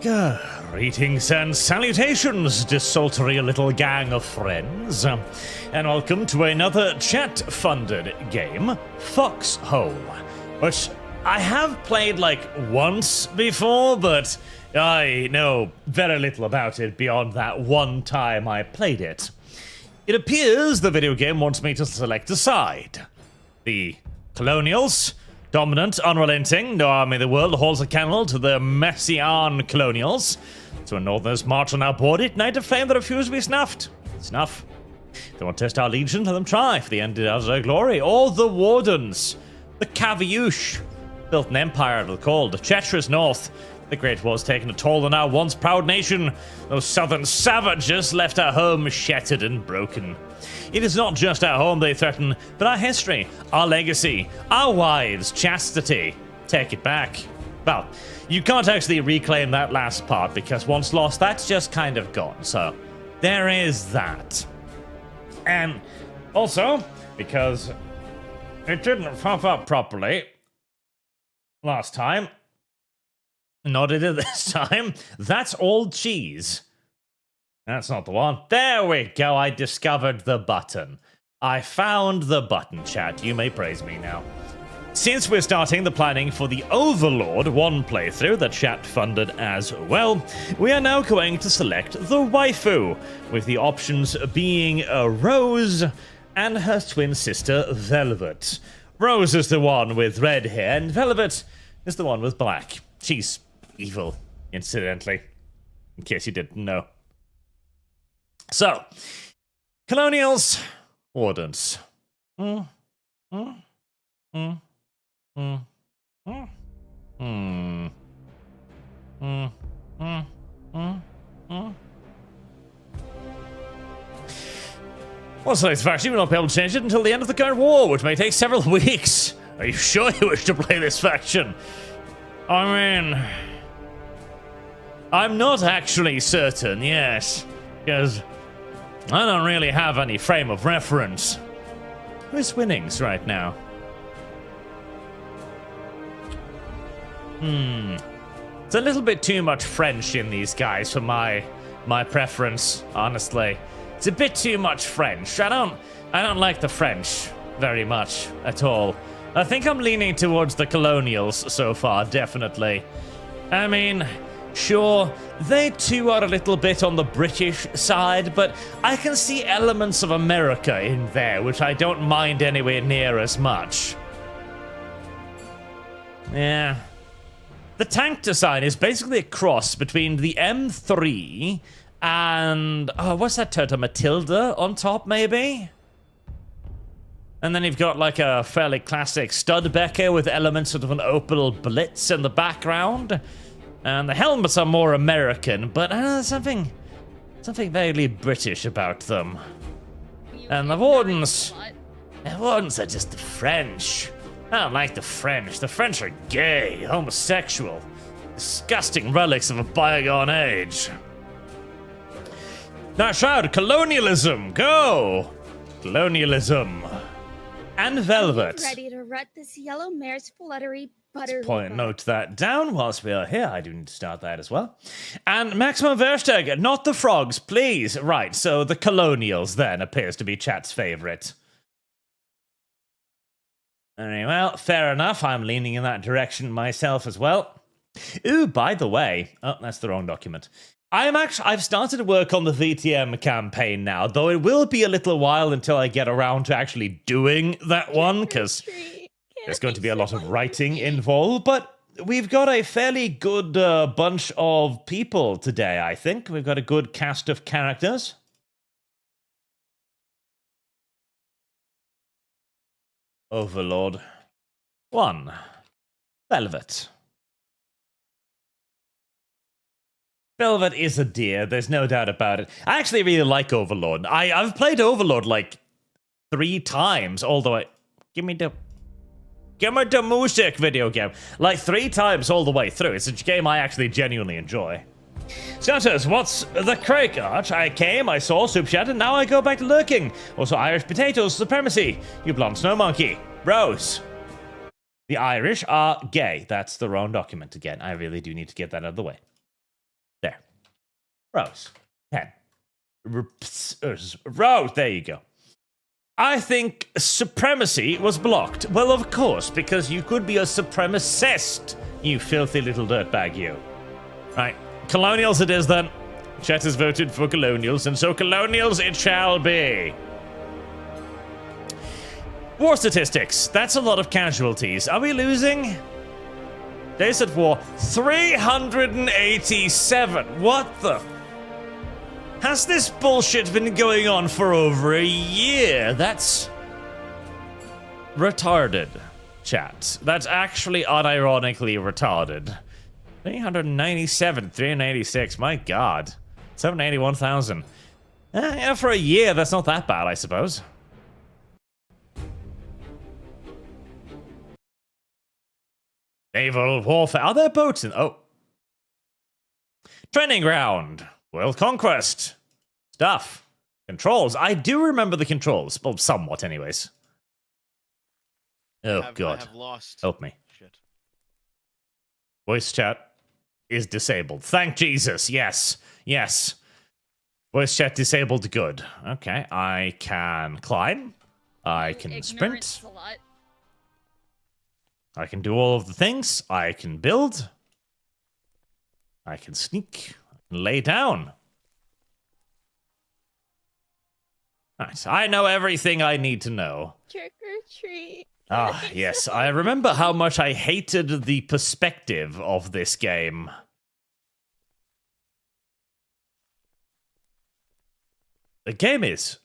Greetings and salutations, desultory little gang of friends, and welcome to another chat-funded game, Foxhole, which I have played like once before, but I know very little about it beyond that one time I played it. It appears the video game wants me to select a side. The Colonials, dominant, unrelenting, no army in the world holds a candle to the Messian Colonials. So when Northerners march on our border, ignite a flame that refuses to be snuffed. Snuff. If they want to test our legion, let them try, for the end of their glory. Or the Wardens, the Caviush, built an empire it'll called, the treacherous North. The Great War's taken a toll on our once proud nation. Those southern savages left our home shattered and broken. It is not just our home they threaten, but our history, our legacy, our wives, chastity. Take it back. Well, you can't actually reclaim that last part, because once lost, that's just kind of gone. So, there is that. And also, because it didn't pop up properly last time, nor did it this time, that's old cheese. That's not the one. There we go, I discovered the button. I found the button, chat. You may praise me now. Since we're starting the planning for the Overlord 1 playthrough that chat funded as well, we are now going to select the waifu, with the options being Rose and her twin sister Velvet. Rose is the one with red hair, and Velvet is the one with black. She's evil, incidentally, in case you didn't know. So, Colonials, Wardens. What's the latest faction? We will not be able to change it until the end of the current war, which may take several weeks. Are you sure you wish to play this faction? I mean, I'm not actually certain, yes, because I don't really have any frame of reference. Who's winnings right now? It's a little bit too much French in these guys for my preference, honestly. It's a bit too much French. I don't like the French very much at all. I think I'm leaning towards the Colonials so far, definitely. I mean, sure, they too are a little bit on the British side, but I can see elements of America in there, which I don't mind anywhere near as much. Yeah. The tank design is basically a cross between the M3 and... oh, what's that turtle? Matilda on top, maybe? And then you've got like a fairly classic Studbecker with elements of an Opel Blitz in the background. And the helmets are more American, but something vaguely British about them. And the Wardens are just the French. I don't like the French. The French are gay, homosexual, disgusting relics of a bygone age. Now shout, colonialism, go! Colonialism. And Velvet. Ready to rut this yellow mare's fluttery butter. Note that down whilst we are here. I do need to start that as well. And Maximum Versteg, not the frogs, please. Right, so the Colonials then appears to be chat's favorite. Very well, fair enough. I'm leaning in that direction myself as well. Ooh, by the way, oh, that's the wrong document. I've started to work on the VTM campaign now, though it will be a little while until I get around to actually doing that one, because there's going to be a lot of writing involved, but we've got a fairly good bunch of people today, I think. We've got a good cast of characters. Overlord 1. Velvet. Velvet is a dear, there's no doubt about it. I actually really like Overlord. I've played Overlord like 3 times all the way. Give me the music video game. Like 3 times all the way through. It's a game I actually genuinely enjoy. Starters, what's the crack, Arch? I came, I saw Superchat, and now I go back to lurking. Also, Irish potatoes, supremacy. You blonde snow monkey. Rose. The Irish are gay. That's the wrong document again. I really do need to get that out of the way. Rose. 10. Rose, there you go. I think supremacy was blocked. Well, of course, because you could be a supremacist, you filthy little dirtbag, you. Right, colonials it is then. Chet has voted for colonials, and so colonials it shall be. War statistics. That's a lot of casualties. Are we losing? Days at war. 387. What the? Has this bullshit been going on for over a year? That's retarded, chat. That's actually unironically retarded. 397, 386. My God. 781,000. Yeah, for a year, that's not that bad, I suppose. Naval warfare. Are there boats in? Oh. Training ground. World conquest. Stuff. Controls. I do remember the controls. Well, somewhat, anyways. Oh, God. I have lost. Help me. Shit. Voice chat is disabled. Thank Jesus. Yes. Yes. Voice chat disabled. Good. Okay. I can climb. I can sprint. Slut. I can do all of the things. I can build. I can sneak. I can lay down. Nice. I know everything I need to know. Trick or treat. Ah, yes. I remember how much I hated the perspective of this game. The game is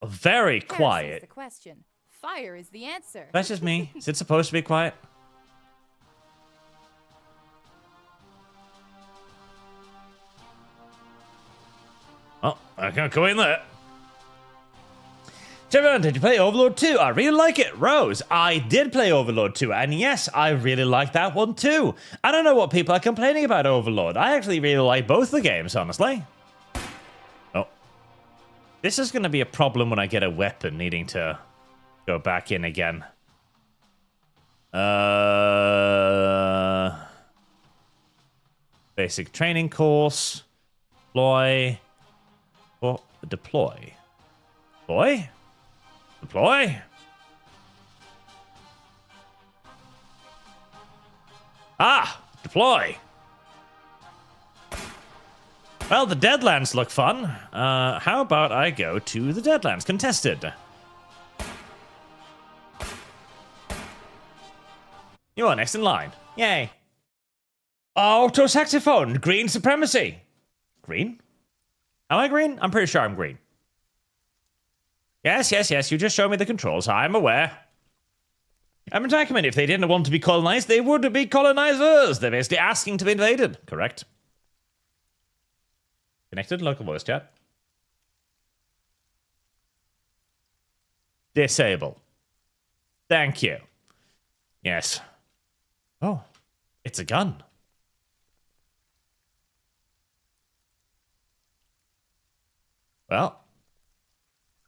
very quiet. The question. Fire is the answer. That's just me. Is it supposed to be quiet? Oh, I can't go in there. Trevor, did you play Overlord 2? I really like it. Rose, I did play Overlord 2, and yes, I really like that one too. I don't know what people are complaining about Overlord. I actually really like both the games, honestly. Oh. This is going to be a problem when I get a weapon needing to go back in again. Basic training course. Deploy. Oh, deploy. Deploy? Deploy? Ah! Deploy! Well, the Deadlands look fun. How about I go to the Deadlands? Contested. You are next in line. Yay. Auto saxophone. Green supremacy. Green? Am I green? I'm pretty sure I'm green. Yes, yes, yes. You just showed me the controls. I'm aware. I'm attacking. If they didn't want to be colonized, they would be colonizers. They're basically asking to be invaded. Correct. Connected. Local voice chat. Disable. Thank you. Yes. Oh, it's a gun. Well,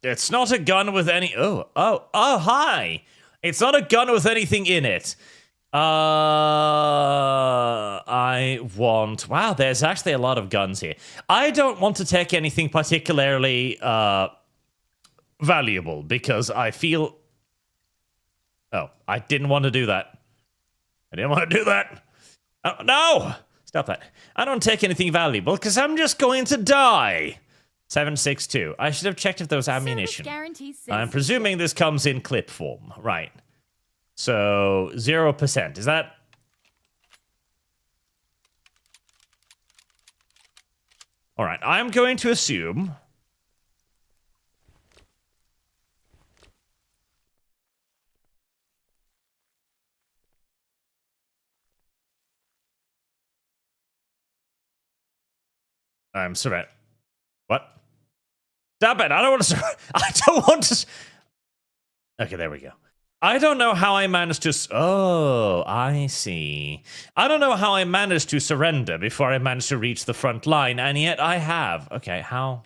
it's not a gun with any... Oh, hi. It's not a gun with anything in it. I want... Wow, there's actually a lot of guns here. I don't want to take anything particularly valuable because I feel... Oh, I didn't want to do that. I didn't want to do that. Oh, no! Stop that. I don't take anything valuable because I'm just going to die. 762. I should have checked if there was ammunition. I'm presuming this comes in clip form. Right. So, 0%. Is that... Alright, I'm going to assume... I'm surrender. What? Stop it! I don't want to. I don't want to. Okay, there we go. I don't know how I managed to. Oh, I see. I don't know how I managed to surrender before I managed to reach the front line, and yet I have. Okay, how?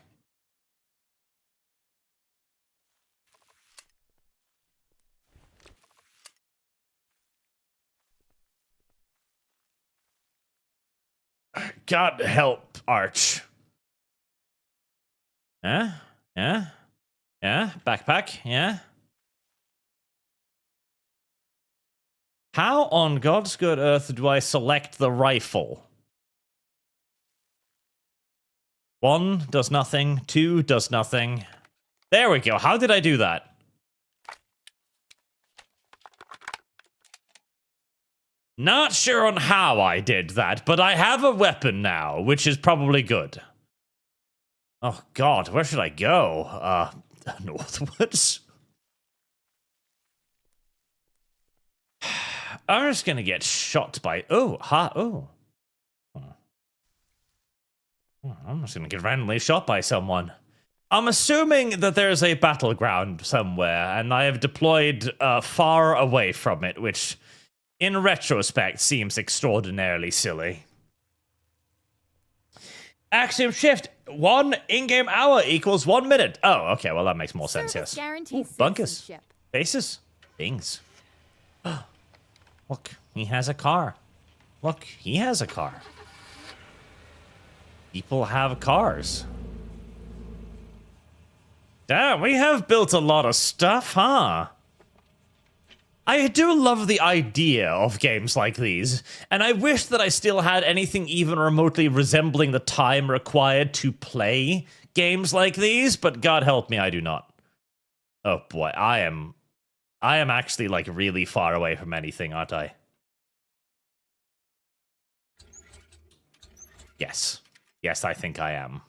God help, Arch. Yeah? Backpack? Yeah? How on God's good earth do I select the rifle? 1 does nothing. 2 does nothing. There we go. How did I do that? Not sure on how I did that, but I have a weapon now, which is probably good. Oh God, where should I go? Northwards? I'm just gonna get shot by... I'm just gonna get randomly shot by someone. I'm assuming that there's a battleground somewhere, and I have deployed far away from it, which... in retrospect, seems extraordinarily silly. Axiom shift. 1 in-game hour equals 1 minute. Oh, okay. Well, that makes more sense, yes. Bunkers. Bases. Things. Look, he has a car. Look, he has a car. People have cars. Damn, we have built a lot of stuff, huh? I do love the idea of games like these, and I wish that I still had anything even remotely resembling the time required to play games like these, but God help me, I do not. Oh boy, I am actually, like, really far away from anything, aren't I? Yes. Yes, I think I am.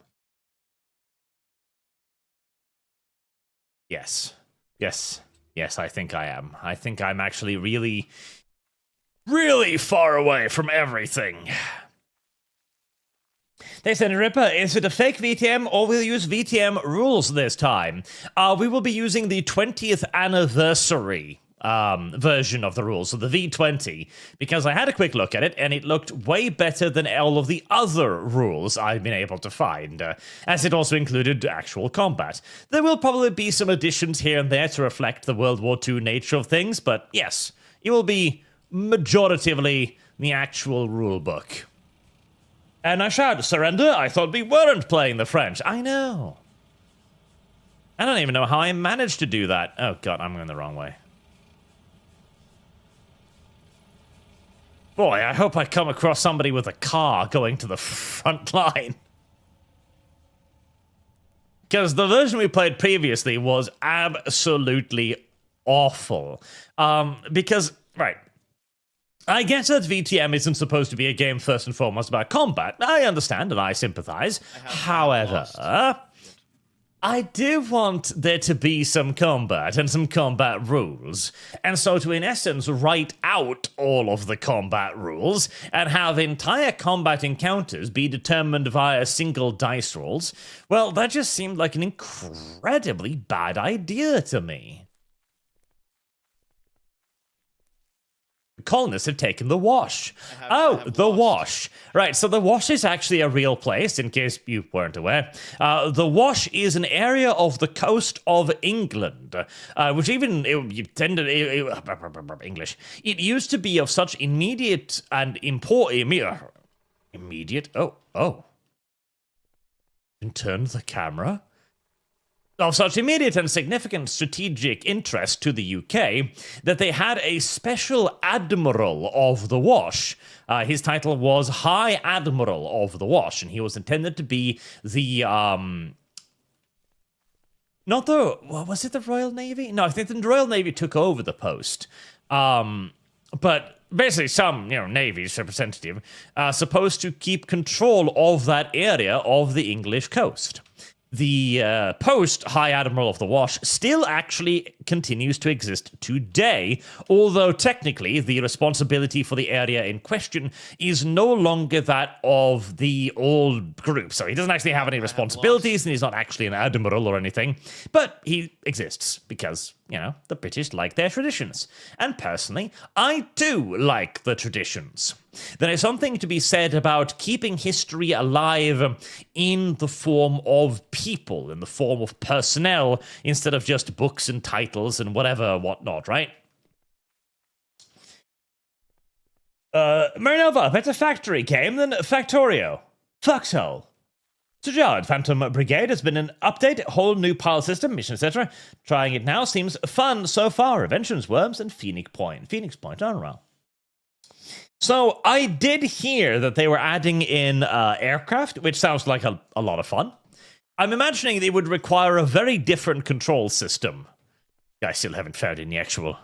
Yes. Yes. Yes, I think I am. I think I'm actually really, really far away from everything. They said, Ripper, is it a fake VTM or will you use VTM rules this time? We will be using the 20th anniversary version of the rules, so the V20, because I had a quick look at it, and it looked way better than all of the other rules I've been able to find, as it also included actual combat. There will probably be some additions here and there to reflect the World War II nature of things, but yes, it will be majoritively the actual rulebook. And I shouted, surrender? I thought we weren't playing the French. I know. I don't even know how I managed to do that. Oh god, I'm going the wrong way. Boy, I hope I come across somebody with a car going to the front line. Because the version we played previously was absolutely awful. Because, right, I guess that VTM isn't supposed to be a game first and foremost about combat. I understand and I sympathize. However, I do want there to be some combat and some combat rules. And so to, in essence, write out all of the combat rules and have entire combat encounters be determined via single dice rolls, well, that just seemed like an incredibly bad idea to me. Colonists have taken the Wash. The Wash. Right, so the Wash is actually a real place, in case you weren't aware. The Wash is an area of the coast of England, which even, English, it used to be of such immediate and immediate, and turn the camera? Of such immediate and significant strategic interest to the UK that they had a special admiral of the Wash. His title was High Admiral of the Wash, and he was intended to be the, was it the Royal Navy? No, I think the Royal Navy took over the post. But basically some, Navy's representative, supposed to keep control of that area of the English coast. The post High Admiral of the Wash still actually continues to exist today, although technically the responsibility for the area in question is no longer that of the old group. So he doesn't actually have any responsibilities, and he's not actually an admiral or anything, but he exists because, the British like their traditions. And personally, I too like the traditions. There is something to be said about keeping history alive in the form of people, in the form of personnel, instead of just books and titles and whatnot, right? Marinova, better factory game than Factorio. Foxhole. Superchats, Phantom Brigade has been an update, whole new pile system, mission, etc. Trying it now seems fun so far. Inventions, Worms, and Phoenix Point. Phoenix Point, oh well. So I did hear that they were adding in aircraft, which sounds like a lot of fun. I'm imagining they would require a very different control system. I still haven't found any actual...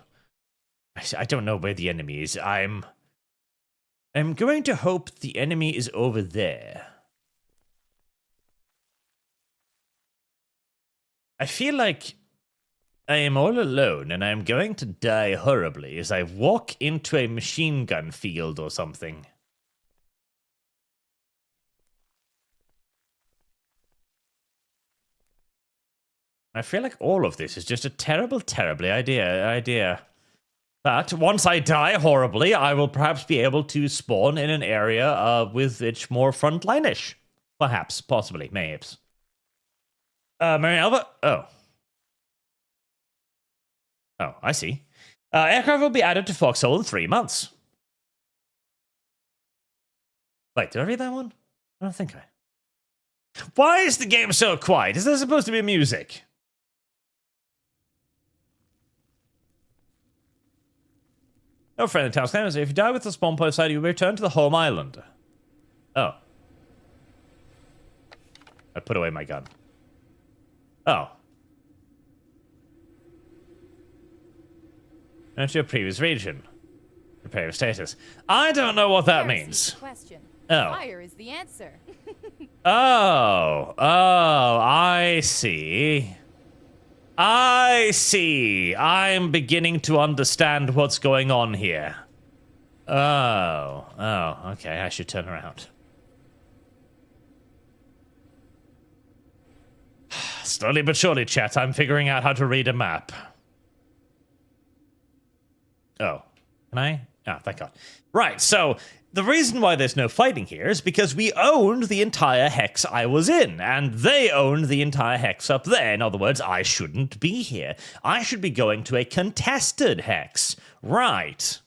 I don't know where the enemy is. I'm going to hope the enemy is over there. I feel like I am all alone and I'm going to die horribly as I walk into a machine gun field or something. I feel like all of this is just a terribly idea. But once I die horribly, I will perhaps be able to spawn in an area with which more frontline-ish. Perhaps, possibly, maybe. Mary Alva? Oh. Oh, I see. Aircraft will be added to Foxhole in 3 months. Wait, did I read that one? I don't think I... Why is the game so quiet? Is there supposed to be music? No friendly task claims if you die with the spawn point side, you return to the home island. Oh. I put away my gun. Oh. Enter your previous region. Prepare your status. I don't know what that means. Question. Oh. Fire is the answer. Oh. Oh, I see. I see. I'm beginning to understand what's going on here. Oh. Oh, okay. I should turn around. Slowly but surely, chat, I'm figuring out how to read a map. Oh. Can I? Ah, thank God. Right, so the reason why there's no fighting here is because we owned the entire hex I was in, and they owned the entire hex up there. In other words, I shouldn't be here. I should be going to a contested hex. Right.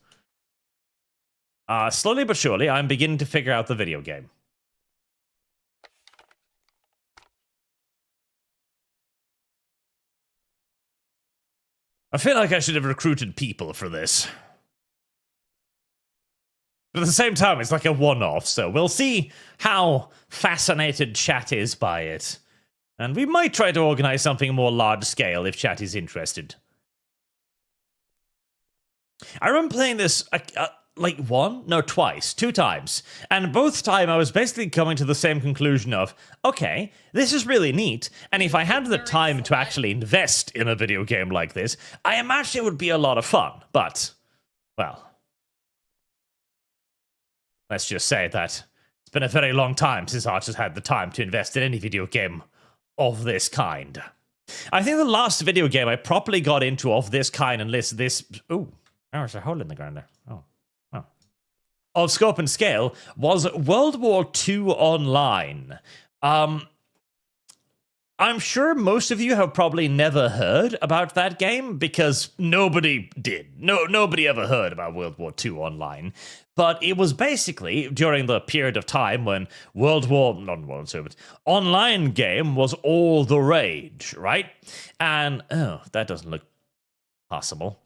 Slowly but surely, I'm beginning to figure out the video game. I feel like I should have recruited people for this. But at the same time, it's like a one-off, so we'll see how fascinated chat is by it. And we might try to organize something more large-scale if chat is interested. I remember playing this, like twice, 2 times. And both times I was basically coming to the same conclusion of, okay, this is really neat, and if I had the time to actually invest in a video game like this, I imagine it would be a lot of fun. But, well... let's just say that it's been a very long time since Archer's had the time to invest in any video game of this kind. I think the last video game I properly got into of this kind and this... Ooh, there's a hole in the ground there. Oh. Of scope and scale was World War II Online. I'm sure most of you have probably never heard about that game because nobody did. Nobody ever heard about World War II Online. But it was basically during the period of time when online game was all the rage, right? And, oh, that doesn't look possible.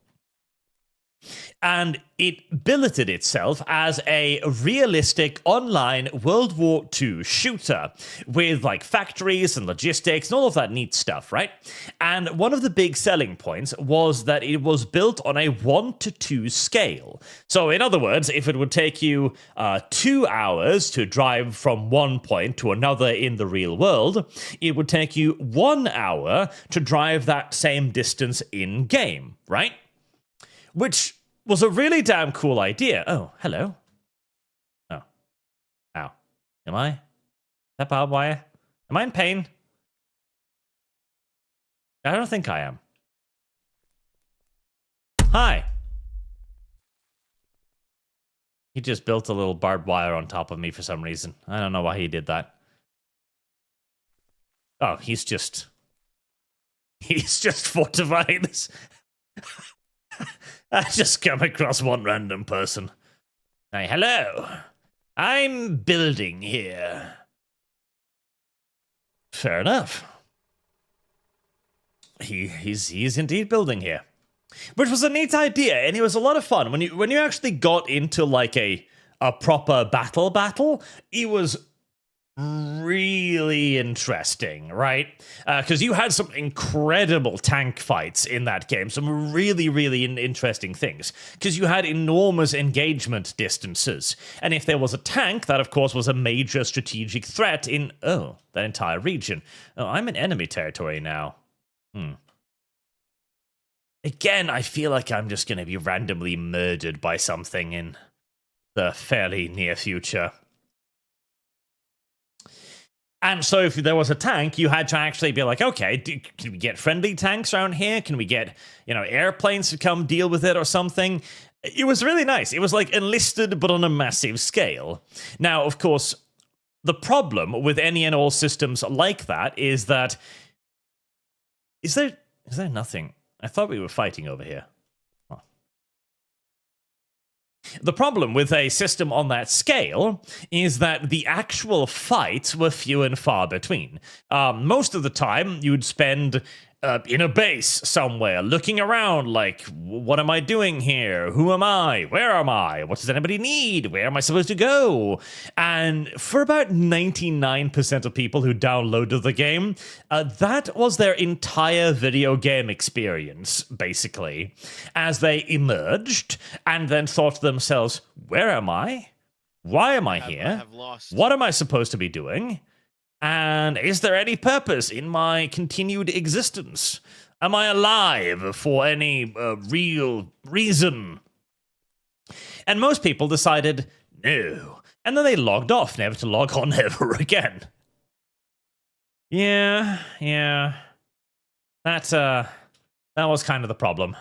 And it billeted itself as a realistic online World War II shooter with like factories and logistics and all of that neat stuff, right? And one of the big selling points was that it was built on a 1:2 scale. So in other words, if it would take you 2 hours to drive from one point to another in the real world, it would take you 1 hour to drive that same distance in game, right? Which was a really damn cool idea. Oh, hello. Oh. Ow. Am I? Is that barbed wire? Am I in pain? I don't think I am. Hi. He just built a little barbed wire on top of me for some reason. I don't know why he did that. Oh, he's just fortifying this. I just come across one random person. Hey, hello. I'm building here. Fair enough. He's indeed building here. Which was a neat idea, and it was a lot of fun. When you actually got into like a proper battle, it was really interesting, right? Because you had some incredible tank fights in that game, some really interesting things. Because you had enormous engagement distances, and if there was a tank, that of course was a major strategic threat in that entire region. Oh, I'm in enemy territory now. Again, I feel like I'm just going to be randomly murdered by something in the fairly near future. And so if there was a tank, you had to actually be like, okay, can we get friendly tanks around here? Can we get, airplanes to come deal with it or something? It was really nice. It was like enlisted, but on a massive scale. Now, of course, the problem with any and all systems like that is that... Is there nothing? I thought we were fighting over here. Oh. The problem with a system on that scale is that the actual fights were few and far between. Most of the time, you'd spend in a base somewhere, looking around like, what am I doing here? Who am I? Where am I? What does anybody need? Where am I supposed to go? And for about 99% of people who downloaded the game, that was their entire video game experience, basically, as they emerged and then thought to themselves, where am I? Why am I here? I have lost. What am I supposed to be doing? And is there any purpose in my continued existence? Am I alive for any real reason? And most people decided no. And then they logged off, never to log on ever again. Yeah. That was kind of the problem.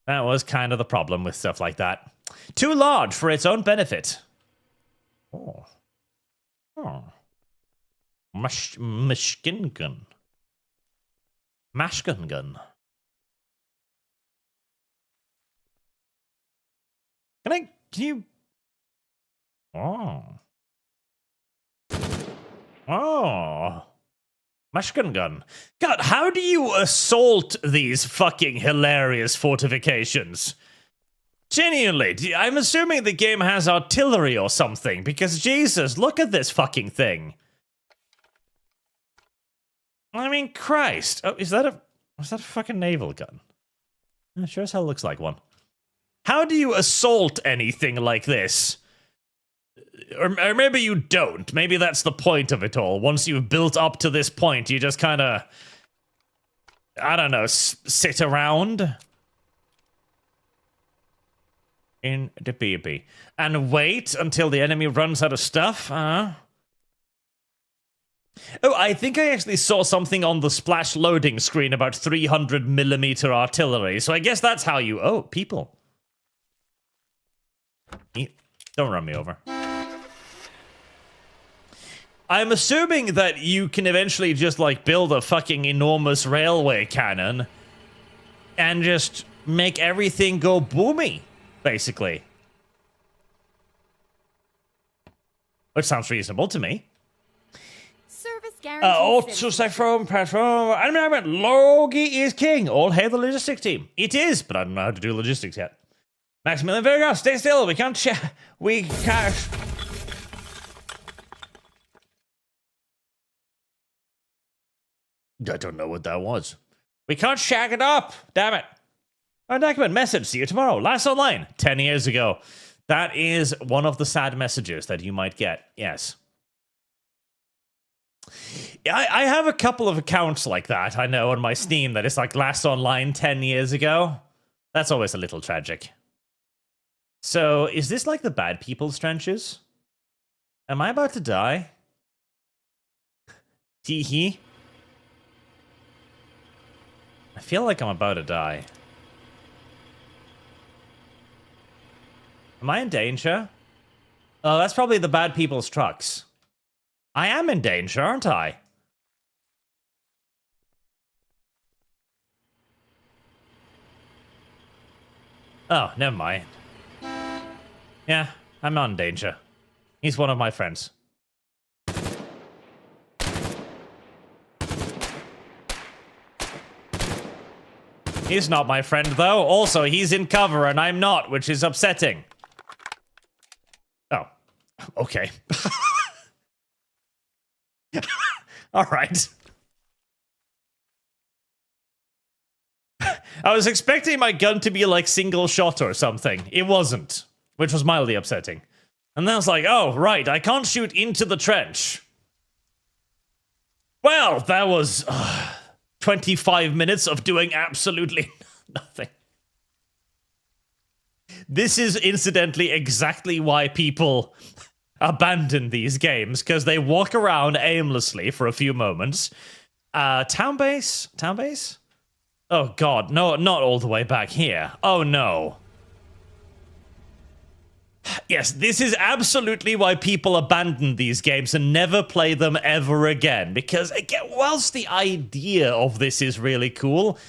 That was kind of the problem with stuff like that. Too large for its own benefit. Oh. Machine gun. Mashgun gun. Can you... Oh. Mashgun gun. God, how do you assault these fucking hilarious fortifications? Genuinely, I'm assuming the game has artillery or something, because Jesus, look at this fucking thing. I mean, Christ. Oh, is that a fucking naval gun? It sure as hell looks like one. How do you assault anything like this? Or maybe you don't. Maybe that's the point of it all. Once you've built up to this point, you just kind of, I don't know, sit around in the baby and wait until the enemy runs out of stuff. Oh, I think I actually saw something on the splash loading screen about 300mm artillery, so I guess that's how you... Oh, people. Don't run me over. I'm assuming that you can eventually just, like, build a fucking enormous railway cannon and just make everything go boomy. Basically. Which sounds reasonable to me. Service guarantee. Also, Cypher, platform, and Logie is king. All hail the logistics team. It is, but I don't know how to do logistics yet. Maximilian Verga, stay still. We can't we can't. I don't know what that was. We can't shag it up. Damn it. Document message, see you tomorrow. Last online, 10 years ago. That is one of the sad messages that you might get, yes. I have a couple of accounts like that, I know, on my Steam that is like last online 10 years ago. That's always a little tragic. So, is this like the bad people's trenches? Am I about to die? Tee-hee. I feel like I'm about to die. Am I in danger? Oh, that's probably the bad people's trucks. I am in danger, aren't I? Oh, never mind. Yeah, I'm not in danger. He's one of my friends. He's not my friend, though. Also, he's in cover and I'm not, which is upsetting. Oh, okay. All right. I was expecting my gun to be like single shot or something. It wasn't, which was mildly upsetting. And then I was like, oh, right, I can't shoot into the trench. Well, that was 25 minutes of doing absolutely nothing. This is incidentally exactly why people abandon these games, because they walk around aimlessly for a few moments. Town base? Town base? Oh god, no, not all the way back here. Oh no. Yes, this is absolutely why people abandon these games and never play them ever again. Because, again, whilst the idea of this is really cool,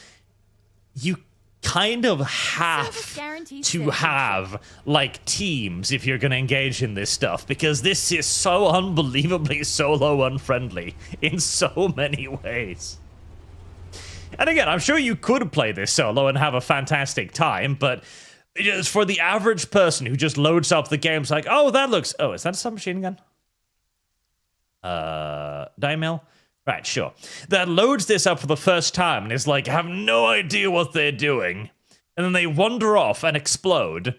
you kind of have to have, like, teams if you're going to engage in this stuff. Because this is so unbelievably solo unfriendly in so many ways. And again, I'm sure you could play this solo and have a fantastic time, but just for the average person who just loads up the game, it's like, oh, that looks... Oh, is that a submachine gun? Diamil? Right, sure. That loads this up for the first time and is like, have no idea what they're doing. And then they wander off and explode.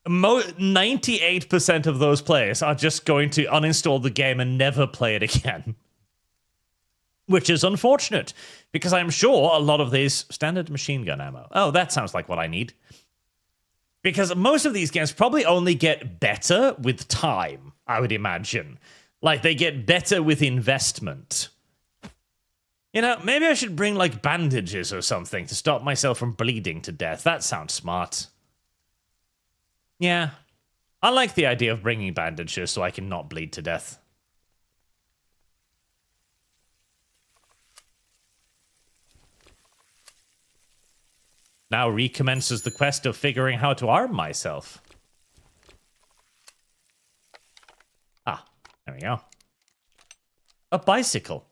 98% of those players are just going to uninstall the game and never play it again. Which is unfortunate, because I'm sure a lot of these... Standard machine gun ammo. Oh, that sounds like what I need. Because most of these games probably only get better with time, I would imagine. Like, they get better with investment. You know, maybe I should bring, like, bandages or something to stop myself from bleeding to death. That sounds smart. Yeah. I like the idea of bringing bandages so I can not bleed to death. Now recommences the quest of figuring how to arm myself. Ah, there we go. A bicycle.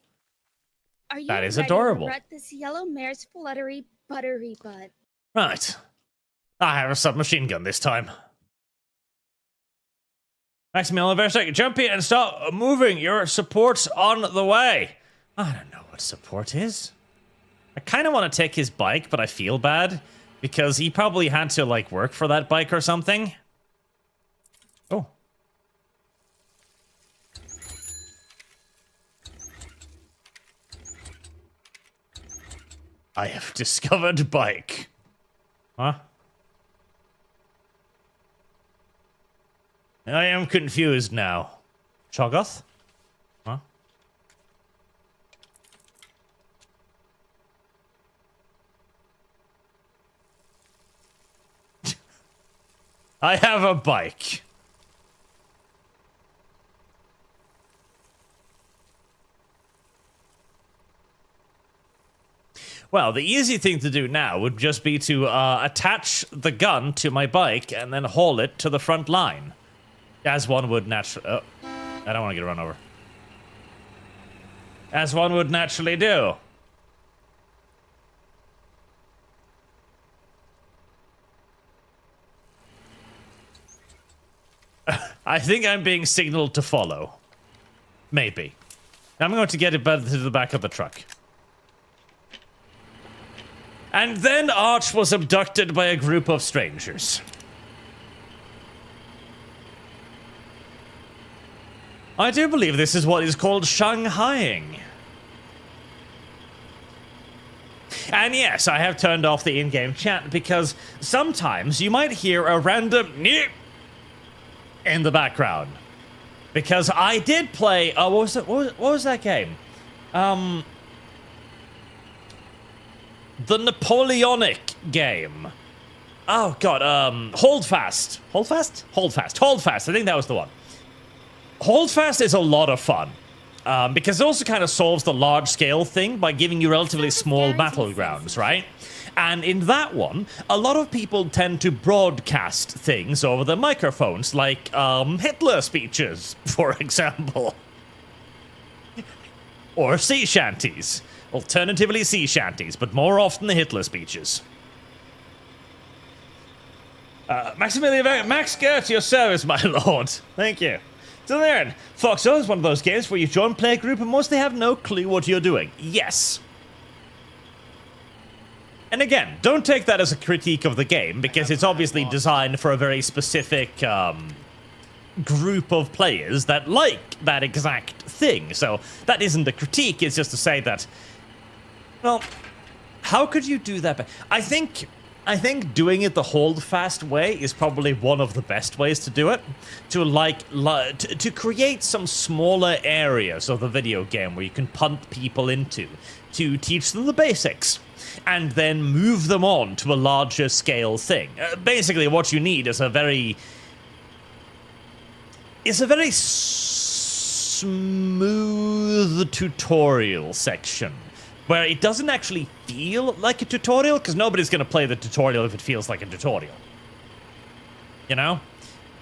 That is adorable. To this yellow mare's fluttery buttery butt? Right. I have a submachine gun this time. Maximilian Versek, jump in and stop moving. Your support's on the way. I don't know what support is. I kind of want to take his bike, but I feel bad because he probably had to, like, work for that bike or something. Oh. I have discovered bike. Huh? I am confused now. Chogoth? Huh? I have a bike. Well, the easy thing to do now would just be to attach the gun to my bike and then haul it to the front line. As one would naturally... Oh, I don't want to get run over. As one would naturally do. I think I'm being signaled to follow. Maybe. I'm going to get it to the back of the truck. And then Arch was abducted by a group of strangers. I do believe this is what is called Shanghaiing. And yes, I have turned off the in-game chat because sometimes you might hear a random neep in the background. Because I did play... Oh, what was that game? The Napoleonic game. Oh, God. Hold Fast. Hold Fast? Hold Fast. Hold Fast. I think that was the one. Hold Fast is a lot of fun. because it also kind of solves the large-scale thing by giving you relatively small battlegrounds, right? And in that one, a lot of people tend to broadcast things over the microphones, like Hitler speeches, for example. Or sea shanties. Alternatively sea shanties, but more often the Hitler speeches. Maximilian, Max Gert, to your service, my lord. Thank you. So there, Foxhole is one of those games where you join play a group and mostly have no clue what you're doing. Yes. And again, don't take that as a critique of the game, because it's obviously designed for a very specific group of players that like that exact thing. So that isn't a critique, it's just to say that, well, how could you do that? I think doing it the hold-fast way is probably one of the best ways to do it. To create some smaller areas of the video game where you can punt people into, to teach them the basics, and then move them on to a larger scale thing. Basically, what you need is a very smooth tutorial section, where it doesn't actually feel like a tutorial, because nobody's going to play the tutorial if it feels like a tutorial. You know?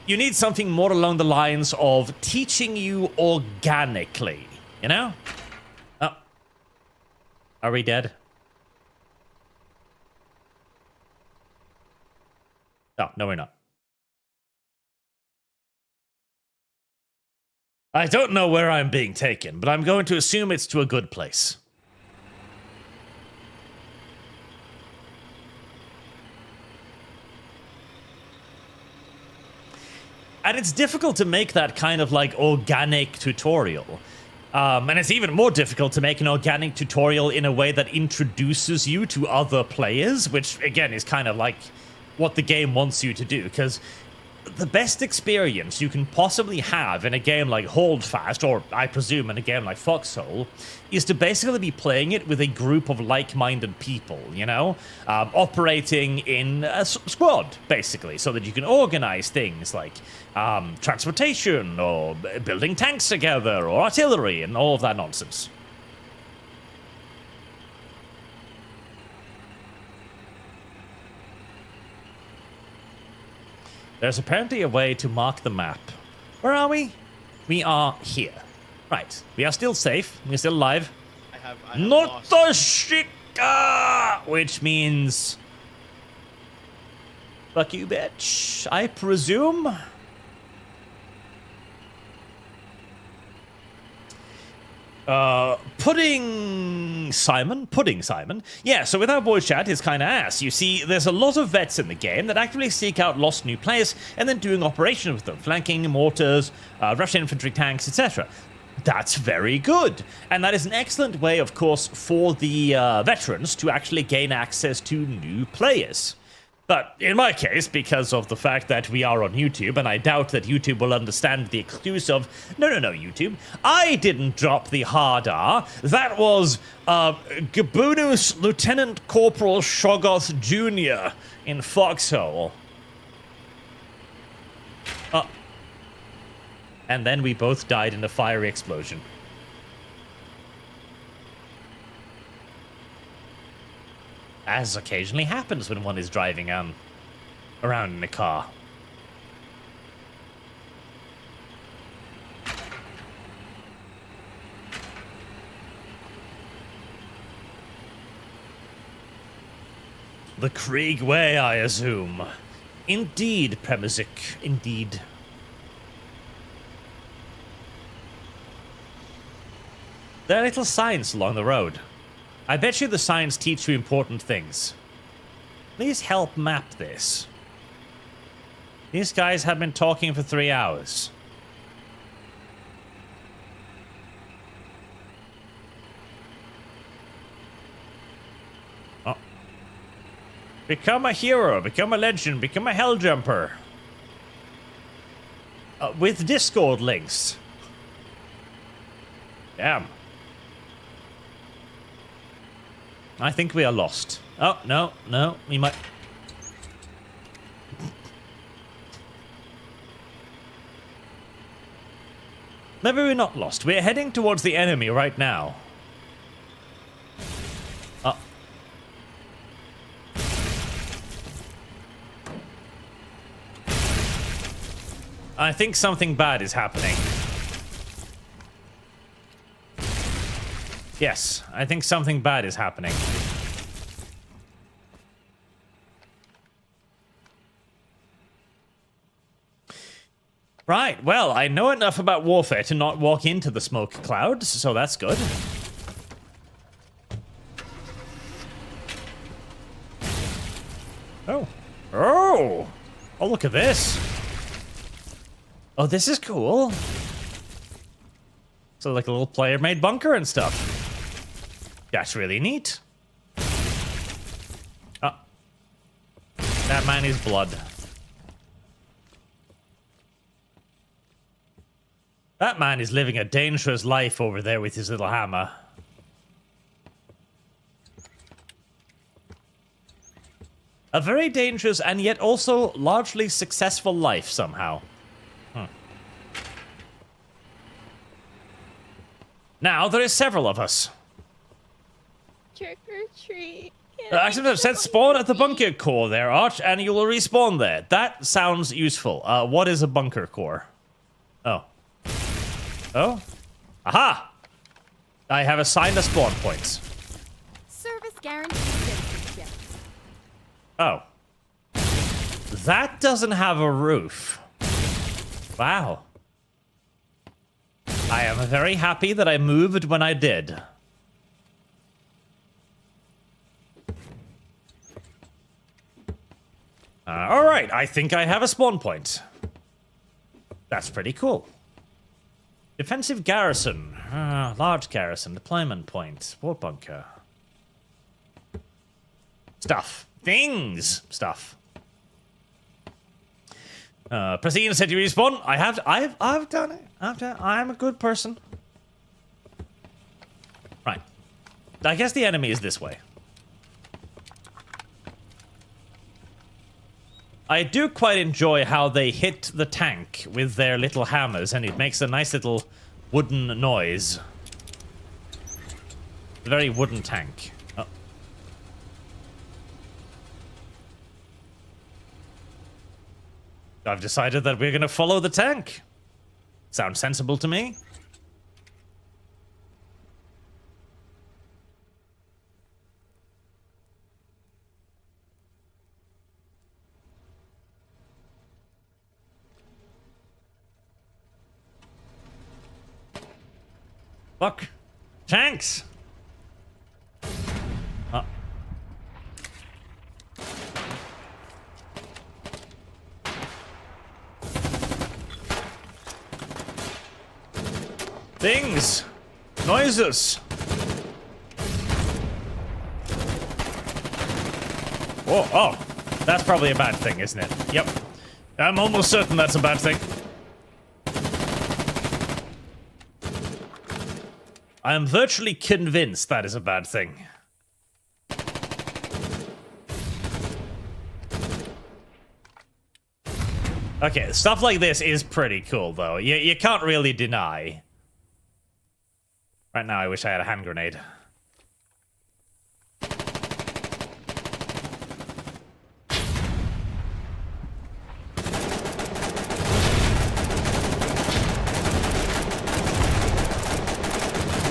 You need something more along the lines of teaching you organically, you know? Oh. Are we dead? Oh, no, we're not. I don't know where I'm being taken, but I'm going to assume it's to a good place. And it's difficult to make that kind of like organic tutorial. And it's even more difficult to make an organic tutorial in a way that introduces you to other players, which again is kind of like what the game wants you to do, because the best experience you can possibly have in a game like Holdfast, or I presume in a game like Foxhole, is to basically be playing it with a group of like-minded people, you know? Operating in a squad, basically, so that you can organize things like transportation, or building tanks together, or artillery, and all of that nonsense. There's apparently a way to mark the map. Where are we? We are here. Right. We are still safe. We're still alive. I have Not the Shika! Which means... fuck you, bitch. I presume. Pudding Simon. Yeah, so without voice chat, it's kind of ass. You see, there's a lot of vets in the game that actively seek out lost new players and then doing operations with them, flanking, mortars, Russian infantry tanks, etc. That's very good. And that is an excellent way, of course, for the veterans to actually gain access to new players. But in my case, because of the fact that we are on YouTube, and I doubt that YouTube will understand the excuse of, no, YouTube, I didn't drop the hard R. That was Gabunus Lieutenant Corporal Shoggoth Jr. in Foxhole. And then we both died in a fiery explosion. As occasionally happens when one is driving around in a car. The Krieg Way, I assume. Indeed, Premisic, indeed. There are little signs along the road. I bet you the signs teach you important things. Please help map this. These guys have been talking for 3 hours. Oh. Become a hero, become a legend, become a hell jumper. With Discord links. Damn. I think we are lost. Oh, no, we might... Maybe we're not lost. We're heading towards the enemy right now. I think something bad is happening. Yes, I think something bad is happening. Right, well, I know enough about warfare to not walk into the smoke clouds, so that's good. Oh. Oh! Oh, look at this. Oh, this is cool. So like a little player-made bunker and stuff. That's really neat. Oh. That man is blood. That man is living a dangerous life over there with his little hammer. A very dangerous and yet also largely successful life somehow. Now there are several of us. Trick or treat. Actually, set spawn at the bunker core there, Arch, and you will respawn there. That sounds useful. What is a bunker core? Oh. Oh? Aha! I have assigned a spawn points. Service guaranteed citizenship. Oh. That doesn't have a roof. Wow. I am very happy that I moved when I did. Alright, I think I have a spawn point. That's pretty cool. Defensive garrison. Large garrison. Deployment point. Sport bunker. Stuff. Things. Stuff. Proceed and set you respawn. I've done it. I'm a good person. Right. I guess the enemy is this way. I do quite enjoy how they hit the tank with their little hammers, and it makes a nice little wooden noise. A very wooden tank. Oh. I've decided that we're going to follow the tank. Sounds sensible to me. Look! Tanks! Oh. Things! Noises! Oh, oh! That's probably a bad thing, isn't it? Yep. I'm almost certain that's a bad thing. I am virtually convinced that is a bad thing. Okay, stuff like this is pretty cool, though. You can't really deny. Right now, I wish I had a hand grenade.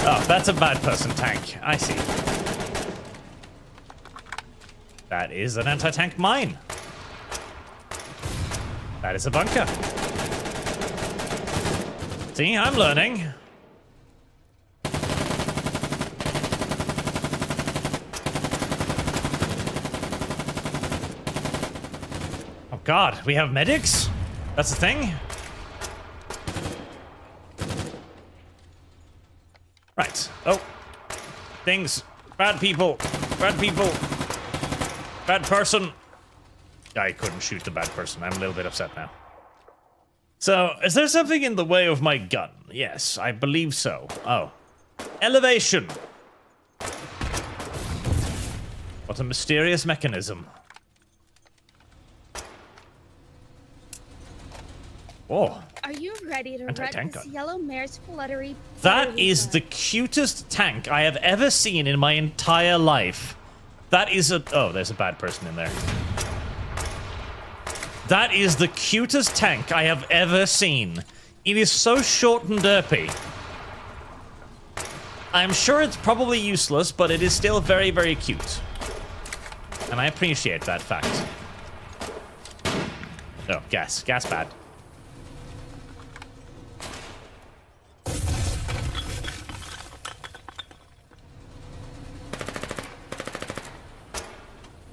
Oh, that's a bad person tank. I see. That is an anti-tank mine. That is a bunker. See, I'm learning. Oh god, we have medics? That's the thing? Right. Oh. Things. Bad people. Bad people. Bad person. I couldn't shoot the bad person. I'm a little bit upset now. So, is there something in the way of my gun? Yes, I believe so. Oh. Elevation. What a mysterious mechanism. Oh. Are you ready to wreck Anti-tank this gun. yellow mare's fluttery? That is the cutest tank I have ever seen in my entire life. That is a... Oh, there's a bad person in there. That is the cutest tank I have ever seen. It is so short and derpy. I'm sure it's probably useless, but it is still very, very cute. And I appreciate that fact. Oh, gas. Gas bad.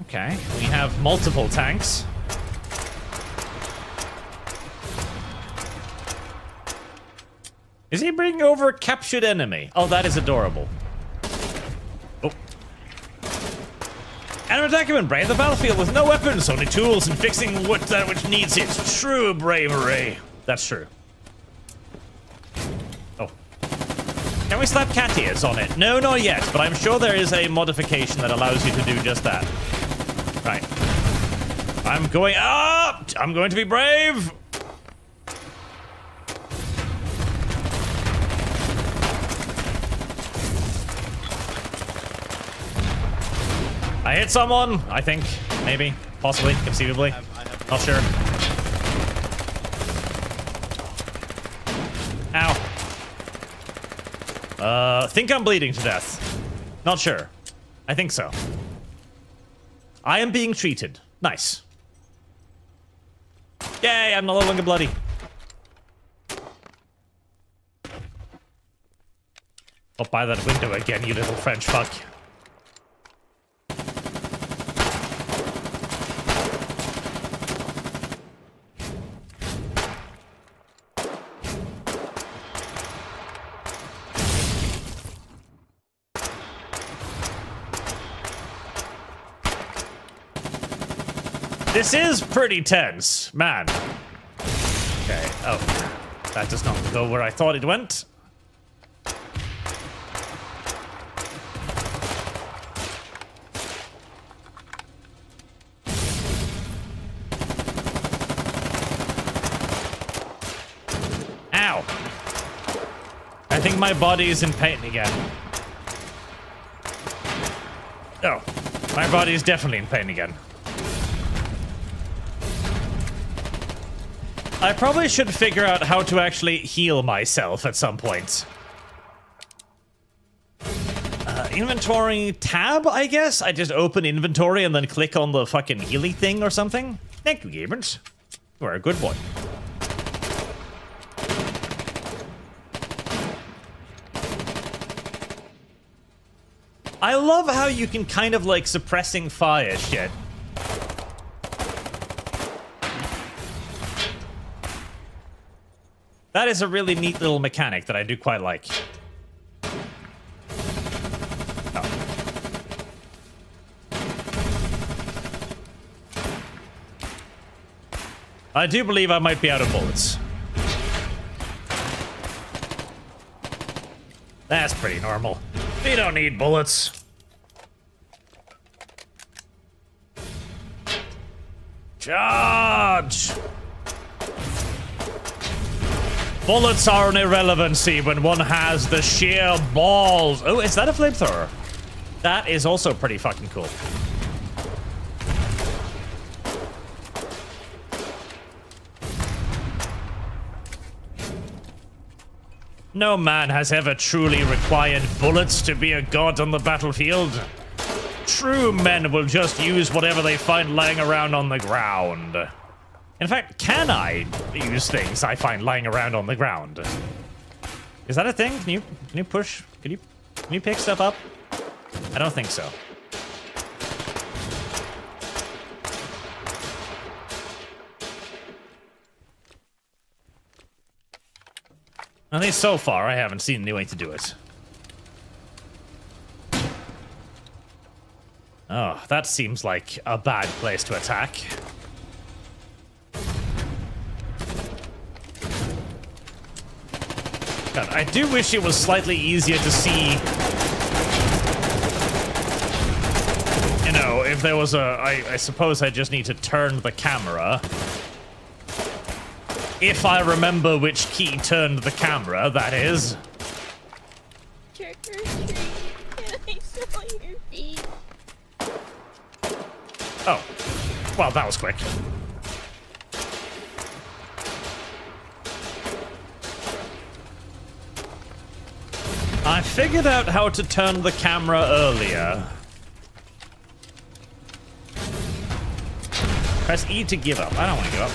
Okay, we have multiple tanks. Is he bringing over a captured enemy? Oh, that is adorable. Oh. An attackman brave the battlefield with no weapons, only tools, and fixing that which needs it. True bravery. That's true. Oh. Can we slap cat ears on it? No, not yet, but I'm sure there is a modification that allows you to do just that. Right. I'm going up! I'm going to be brave! I hit someone, I think. Maybe. Possibly. Conceivably. Not sure. Ow. Think I'm bleeding to death. Not sure. I think so. I am being treated. Nice. Yay, I'm no longer bloody. Up by that window again, you little French fuck. This is pretty tense, man. Okay, oh. That does not go where I thought it went. Ow. I think my body is in pain again. Oh, my body is definitely in pain again. I probably should figure out how to actually heal myself at some point. Inventory tab, I guess? I just open inventory and then click on the fucking healy thing or something? Thank you, Gibbons. You are a good boy. I love how you can kind of like suppressing fire shit. That is a really neat little mechanic that I do quite like. Oh. I do believe I might be out of bullets. That's pretty normal. We don't need bullets. Charge! Bullets are an irrelevancy when one has the sheer balls. Oh, is that a flamethrower? That is also pretty fucking cool. No man has ever truly required bullets to be a god on the battlefield. True men will just use whatever they find lying around on the ground. In fact, can I use things I find lying around on the ground? Is that a thing? Can you push? Can you pick stuff up? I don't think so. At least so far, I haven't seen any way to do it. Oh, that seems like a bad place to attack. God, I do wish it was slightly easier to see, you know, if there was a... I suppose I just need to turn the camera If I remember which key turned the camera, that is. Trick or treat. Can I smell your feet? Oh. Well, that was quick. I figured out how to turn the camera earlier. Press E to give up. I don't want to give up.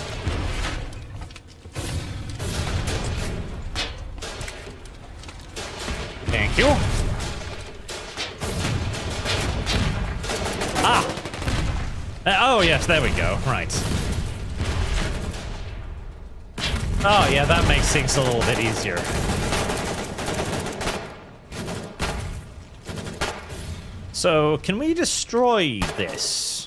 Thank you. Ah! Oh, yes, there we go. Right. Oh, yeah, that makes things a little bit easier. So, can we destroy this?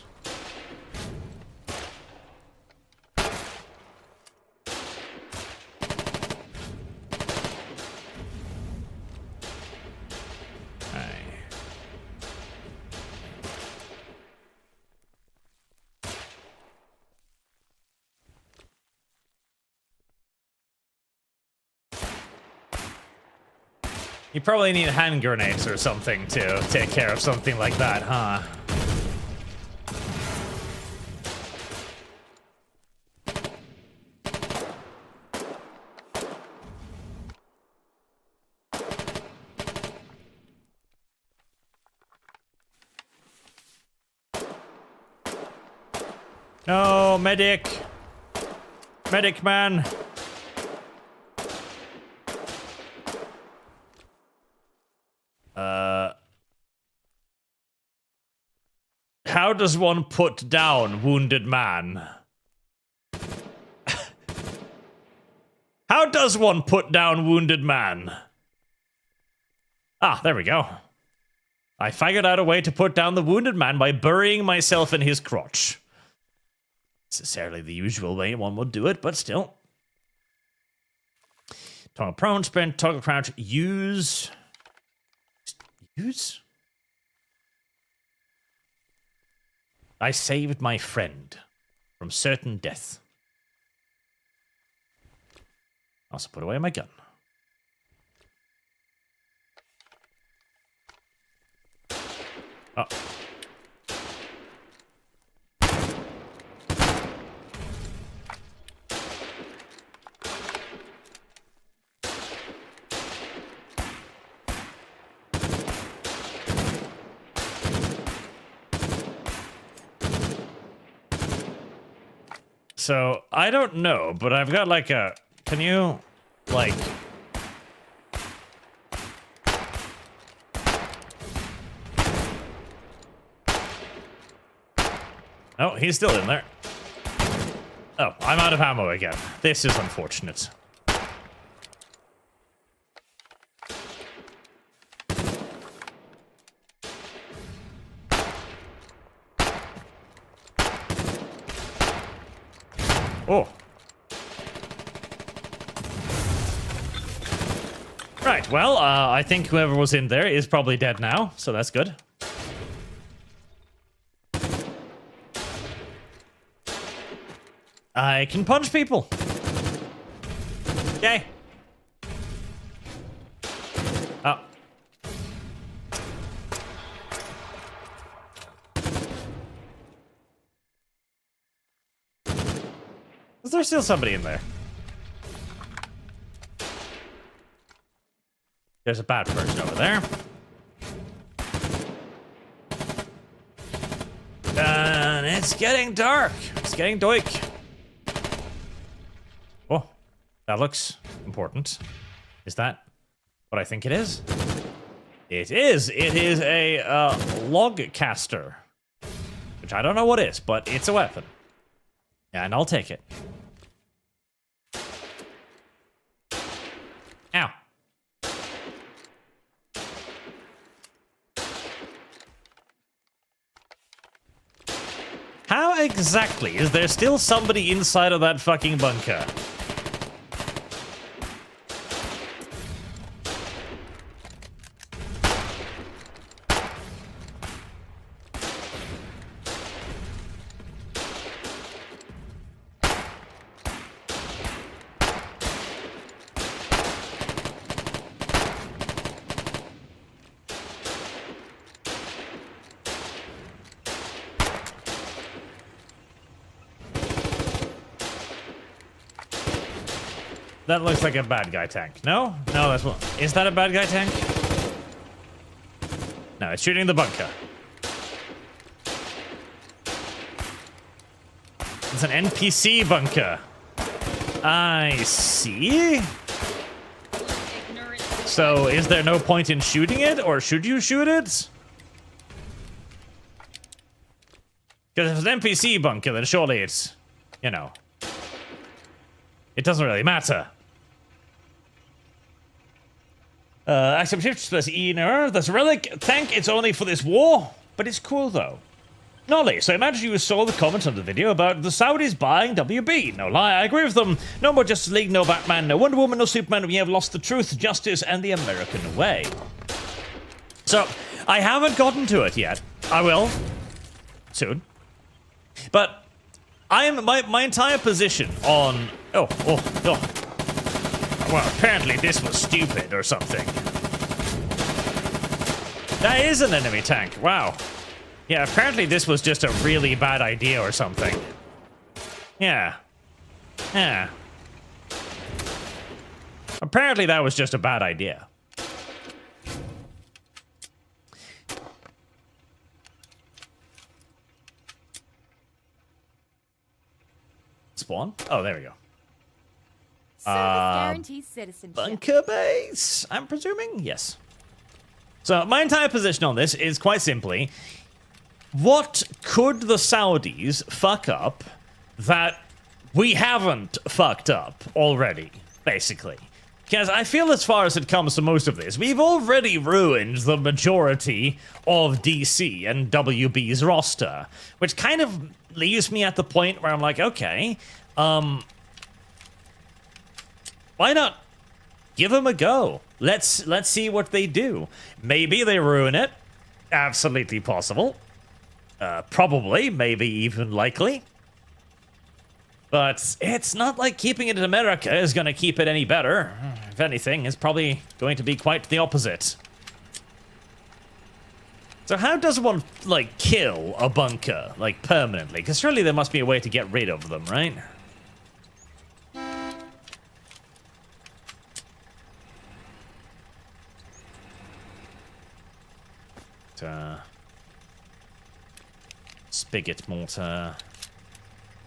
You probably need hand grenades or something to take care of something like that, huh? No, medic! Medic man! How does one put down wounded man? How does one put down wounded man? Ah, there we go. I figured out a way to put down the wounded man by burying myself in his crotch. Necessarily the usual way one would do it, but still. Toggle prone, sprint, toggle crouch, use. Use? I saved my friend from certain death. Also put away my gun. Oh. So, I don't know, but I've got like a... Can you, like... Oh, he's still in there. Oh, I'm out of ammo again. This is unfortunate. Oh. Right, well, I think whoever was in there is probably dead now, so that's good. I can punch people. Yay. Oh. Is there still somebody in there? There's a bad person over there. And it's getting dark. It's getting doik. Oh, that looks important. Is that what I think it is? It is. It is a log caster. Which I don't know what is, but it's a weapon. And I'll take it. Ow. How exactly is there still somebody inside of that fucking bunker? That looks like a bad guy tank. No? No, that's what. Is that a bad guy tank? No, it's shooting the bunker. It's an NPC bunker. I see. So, is there no point in shooting it, or should you shoot it? Because if it's an NPC bunker, then surely it's, you know, it doesn't really matter. Accept shift plus E in error. This relic tank, it's only for this war, but it's cool though. Nolly, so imagine you saw the comment on the video about the Saudis buying WB. No lie, I agree with them. No more Justice League, no Batman, no Wonder Woman, no Superman. We have lost the truth, justice, and the American way. So, I haven't gotten to it yet. I will. Soon. But, I am, my entire position on... Oh. Well, apparently this was stupid or something. That is an enemy tank, wow. Yeah, apparently this was just a really bad idea or something. Yeah. Apparently that was just a bad idea. Spawn? Oh, there we go. Service guarantees citizenship. Bunker base, I'm presuming? Yes. So, my entire position on this is quite simply, what could the Saudis fuck up that we haven't fucked up already, basically? Because I feel as far as it comes to most of this, we've already ruined the majority of DC and WB's roster, which kind of leaves me at the point where I'm like, okay, why not give them a go? Let's see what they do. Maybe they ruin it. Absolutely possible. Probably, maybe even likely. But it's not like keeping it in America is going to keep it any better. If anything, it's probably going to be quite the opposite. So how does one, like, kill a bunker, like, permanently? Because surely there must be a way to get rid of them, right? Spigot mortar.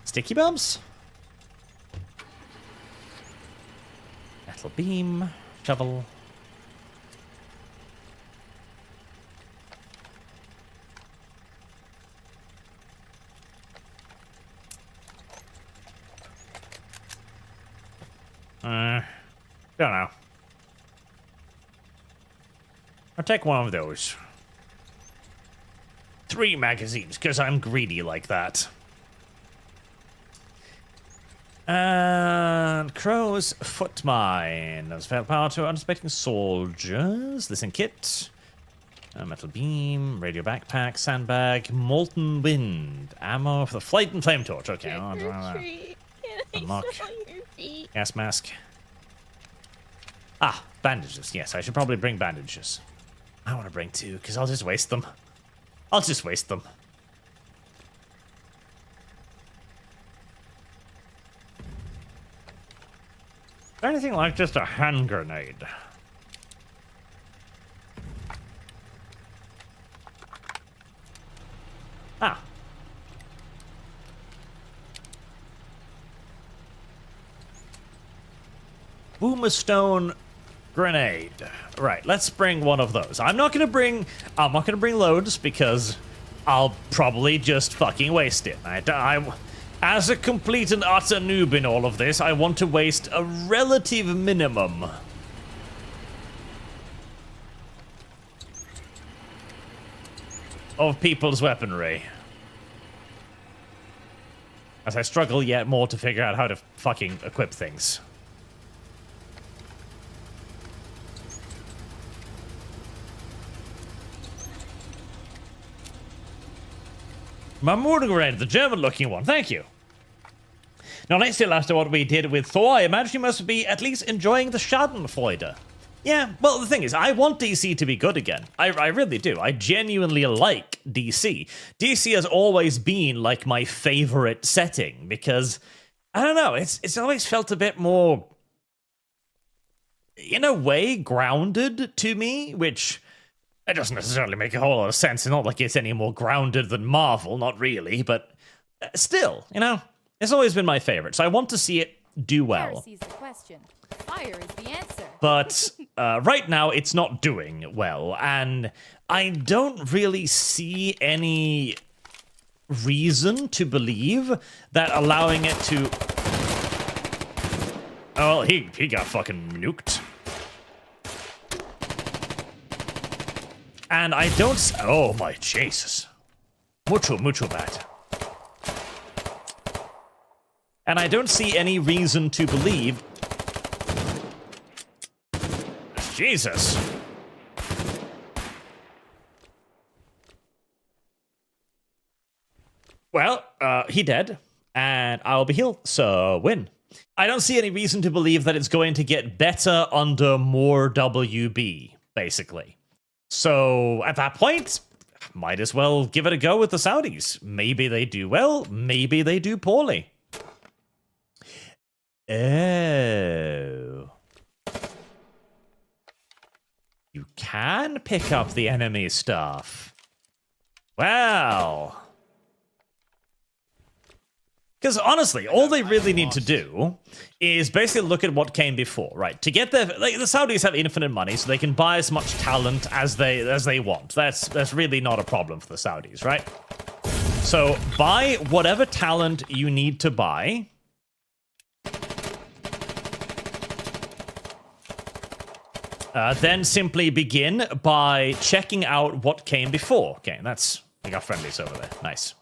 Sticky bombs? Metal beam. Shovel. Don't know. I'll take one of those. 3 magazines, because I'm greedy like that. And Crow's Foot Mine. That's fair power to unsuspecting soldiers. Listen kit. Metal beam, radio backpack, sandbag, molten wind, ammo for the flight and flame torch. Okay, unlock. Gas mask. Ah, bandages. Yes, I should probably bring bandages. I want to bring 2 because I'll just waste them. I'll just waste them. Anything like just a hand grenade? Ah. Boomstone grenade. Right, let's bring one of those. I'm not gonna bring loads because I'll probably just fucking waste it. As a complete and utter noob in all of this, I want to waste a relative minimum. Of people's weaponry. As I struggle yet more to figure out how to fucking equip things. My morning red, the German-looking one. Thank you. Now, let's still after what we did with Thor, I imagine you must be at least enjoying the Schadenfreude. Yeah, well, the thing is, I want DC to be good again. I really do. I genuinely like DC. DC has always been, like, my favorite setting because, I don't know, it's always felt a bit more in a way, grounded to me, which it doesn't necessarily make a whole lot of sense. It's not like it's any more grounded than Marvel, not really, but still, you know, it's always been my favorite, so I want to see it do well. Heresy's the question. Fire is the answer. But right now, it's not doing well, and I don't really see any reason to believe that allowing it to... Oh, well, he got fucking nuked. And I don't... Oh my Jesus. Mucho bad. And I don't see any reason to believe... Jesus. Well, he dead, and I'll be healed, so win. I don't see any reason to believe that it's going to get better under more WB, basically. So, at that point, might as well give it a go with the Saudis. Maybe they do well, maybe they do poorly. Oh. You can pick up the enemy stuff. Well... Because honestly, all they really need to do is basically look at what came before, right? To get their, like, the Saudis have infinite money, so they can buy as much talent as they want. That's really not a problem for the Saudis, right? So buy whatever talent you need to buy. Then simply begin by checking out what came before. Okay, we got friendlies over there. Nice.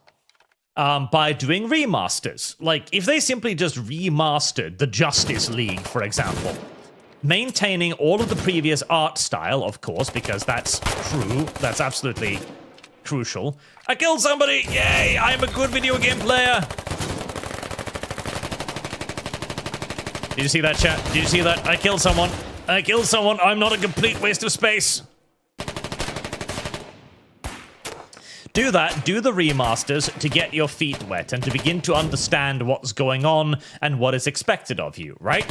By doing remasters. Like, if they simply just remastered the Justice League, for example, maintaining all of the previous art style, of course, because that's true, that's absolutely crucial. I killed somebody! Yay! I'm a good video game player! Did you see that, chat? Did you see that? I killed someone. I killed someone. I'm not a complete waste of space. Do that, do the remasters to get your feet wet and to begin to understand what's going on and what is expected of you, right?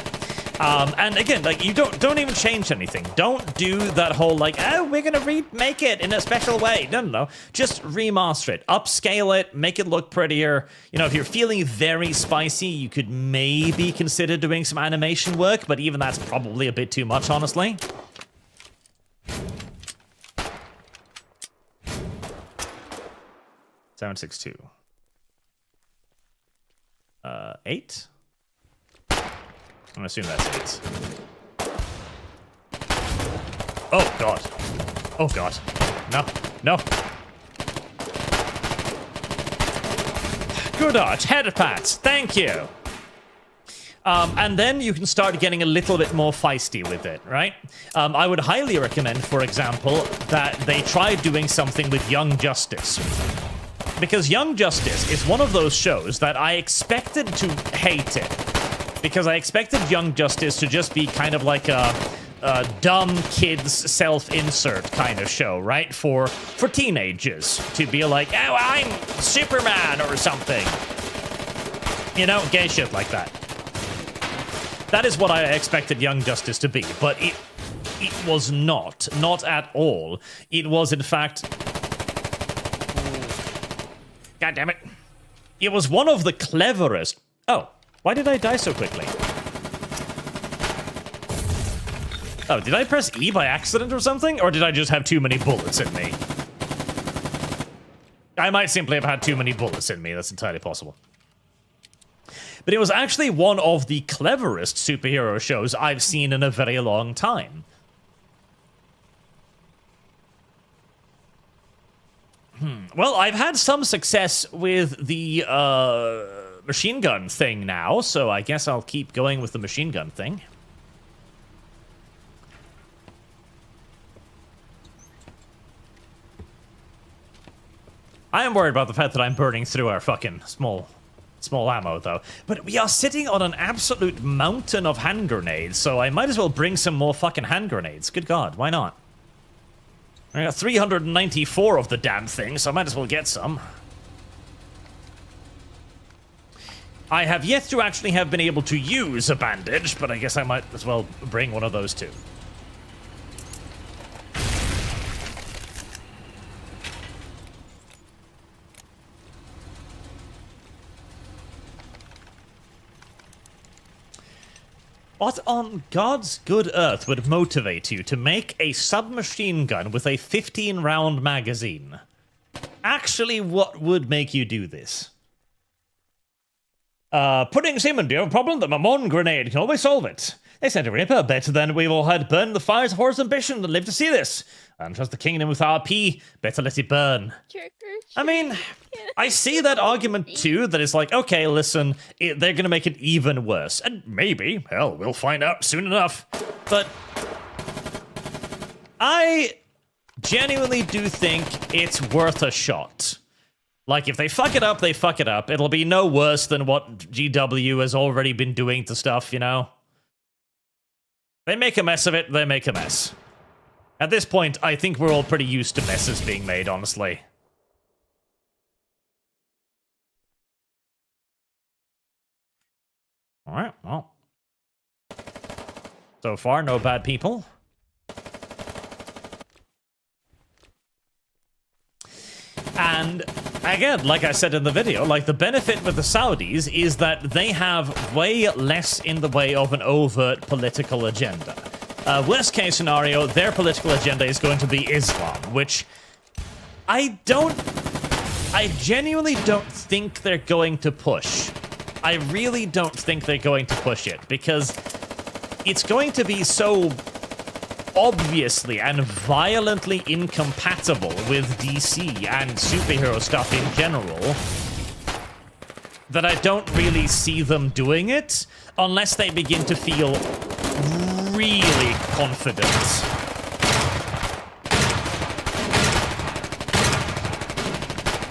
And again, like, you don't even change anything. Don't do that whole, like, oh, we're gonna remake it in a special way. No. Just remaster it, upscale it, make it look prettier. You know, if you're feeling very spicy, you could maybe consider doing some animation work, but even that's probably a bit too much, honestly. 762. 8? I'm gonna assume that's 8. Oh, God. Oh, God. No. Good art. Head pats. Thank you. And then you can start getting a little bit more feisty with it, right? I would highly recommend, for example, that they try doing something with Young Justice. Because Young Justice is one of those shows that I expected to hate it. Because I expected Young Justice to just be kind of like a dumb kids self-insert kind of show, right? For teenagers to be like, oh, I'm Superman or something. You know, gay shit like that. That is what I expected Young Justice to be, but it was not at all. It was, in fact... God damn it. It was one of the cleverest... Oh, why did I die so quickly? Oh, did I press E by accident or something? Or did I just have too many bullets in me? I might simply have had too many bullets in me. That's entirely possible. But it was actually one of the cleverest superhero shows I've seen in a very long time. Well, I've had some success with the machine gun thing now, so I guess I'll keep going with the machine gun thing. I am worried about the fact that I'm burning through our fucking small ammo, though. But we are sitting on an absolute mountain of hand grenades, so I might as well bring some more fucking hand grenades. Good God, why not? I got 394 of the damn thing, so I might as well get some. I have yet to actually have been able to use a bandage, but I guess I might as well bring one of those too. What on God's good earth would motivate you to make a submachine gun with a 15-round magazine? Actually, what would make you do this? Pudding Seaman, do you have a problem? The Mammon grenade can always solve it. They sent a ripper better than we've all had burned the fires of Horus ambition and live to see this. And trust the kingdom with RP, better let it burn. I mean, I see that argument too, that it's like, okay, listen, they're gonna make it even worse. And maybe, hell, we'll find out soon enough. But I genuinely do think it's worth a shot. Like, if they fuck it up, they fuck it up. It'll be no worse than what GW has already been doing to stuff, you know? They make a mess of it, they make a mess. At this point, I think we're all pretty used to messes being made, honestly. Alright, well. So far, no bad people. And again, like I said in the video, like the benefit with the Saudis is that they have way less in the way of an overt political agenda. Worst case scenario, their political agenda is going to be Islam, which I genuinely don't think they're going to push. I really don't think they're going to push it, because it's going to be so obviously and violently incompatible with DC and superhero stuff in general that I don't really see them doing it unless they begin to feel really confident.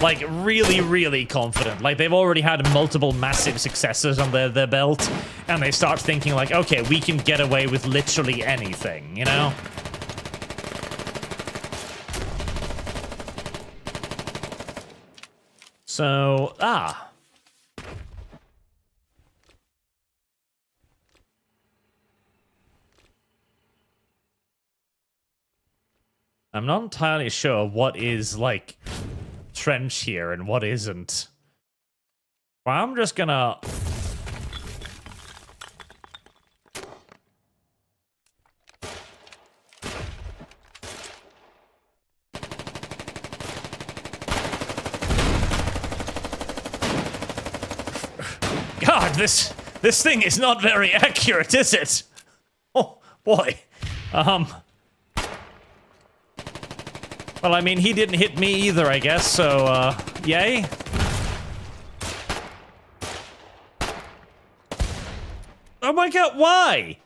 Like, really, really confident. Like, they've already had multiple massive successes on their belt, and they start thinking, like, okay, we can get away with literally anything, you know? So, I'm not entirely sure what is, like, trench here and what isn't. Well, I'm just gonna... God, this thing is not very accurate, is it? Oh, boy. Well, I mean, he didn't hit me either, I guess, so, yay. Oh my god, why?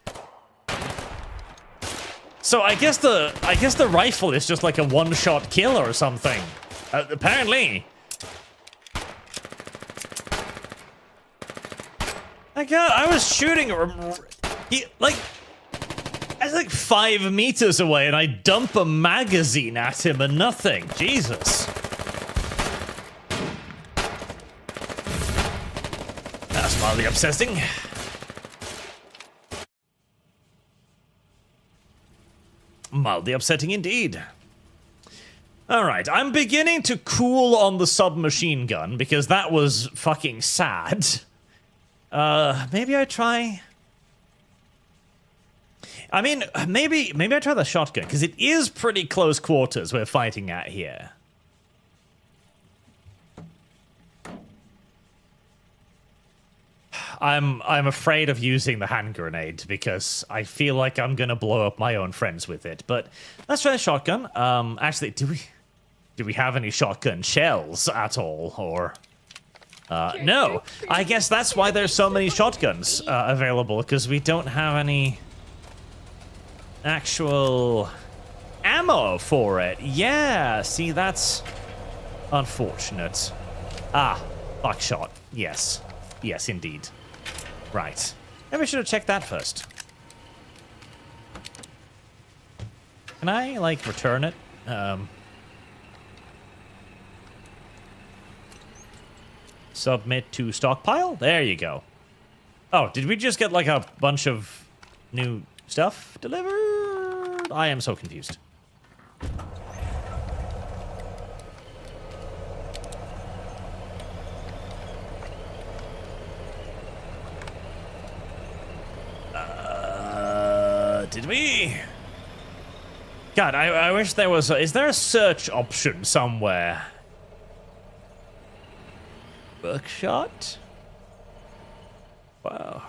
So I guess the rifle is just like a one-shot kill or something. Apparently. My god, I was shooting he, like... I was like 5 meters away and I dump a magazine at him and nothing. Jesus. That's mildly upsetting. Mildly upsetting indeed. Alright, I'm beginning to cool on the submachine gun because that was fucking sad. Maybe I try... I mean, maybe I try the shotgun, because it is pretty close quarters we're fighting at here. I'm afraid of using the hand grenade, because I feel like I'm gonna blow up my own friends with it, but let's try the shotgun. Actually, do we have any shotgun shells at all, or... no, I guess that's why there's so many shotguns available, because we don't have any... actual ammo for it. Yeah, see, that's unfortunate. Ah, buckshot. Yes. Yes, indeed. Right. Maybe I should have checked that first. Can I, like, return it? submit to stockpile. There you go. Oh, did we just get like a bunch of new stuff delivered? I am so confused. Did we? God, I wish there was is there a search option somewhere? Buckshot? Wow,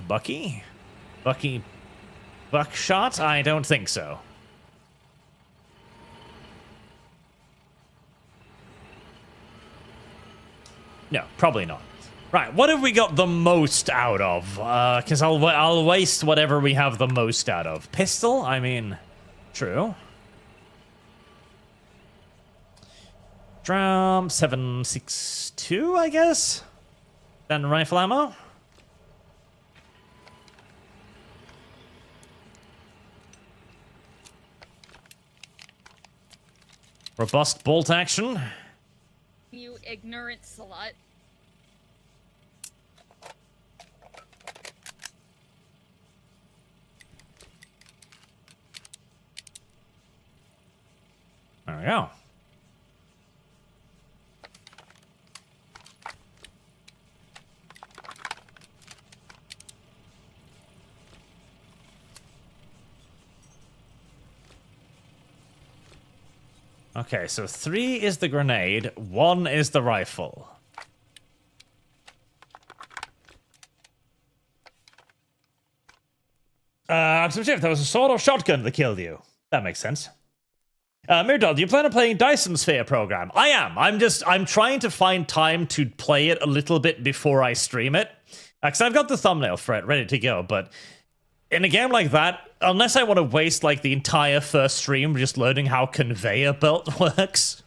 Bucky? Buckshot? I don't think so. No, probably not. Right, what have we got the most out of? Because I'll waste whatever we have the most out of. Pistol? I mean, true. Drum 7.62, I guess. Then rifle ammo. Robust bolt action. You ignorant slut. There we go. Okay, so 3 is the grenade, 1 is the rifle. So Jeff, that was a sword or shotgun that killed you. That makes sense. Myrdal, do you plan on playing Dyson Sphere program? I am. I'm trying to find time to play it a little bit before I stream it. Because I've got the thumbnail for it ready to go, but in a game like that, unless I want to waste like the entire first stream just learning how conveyor belt works,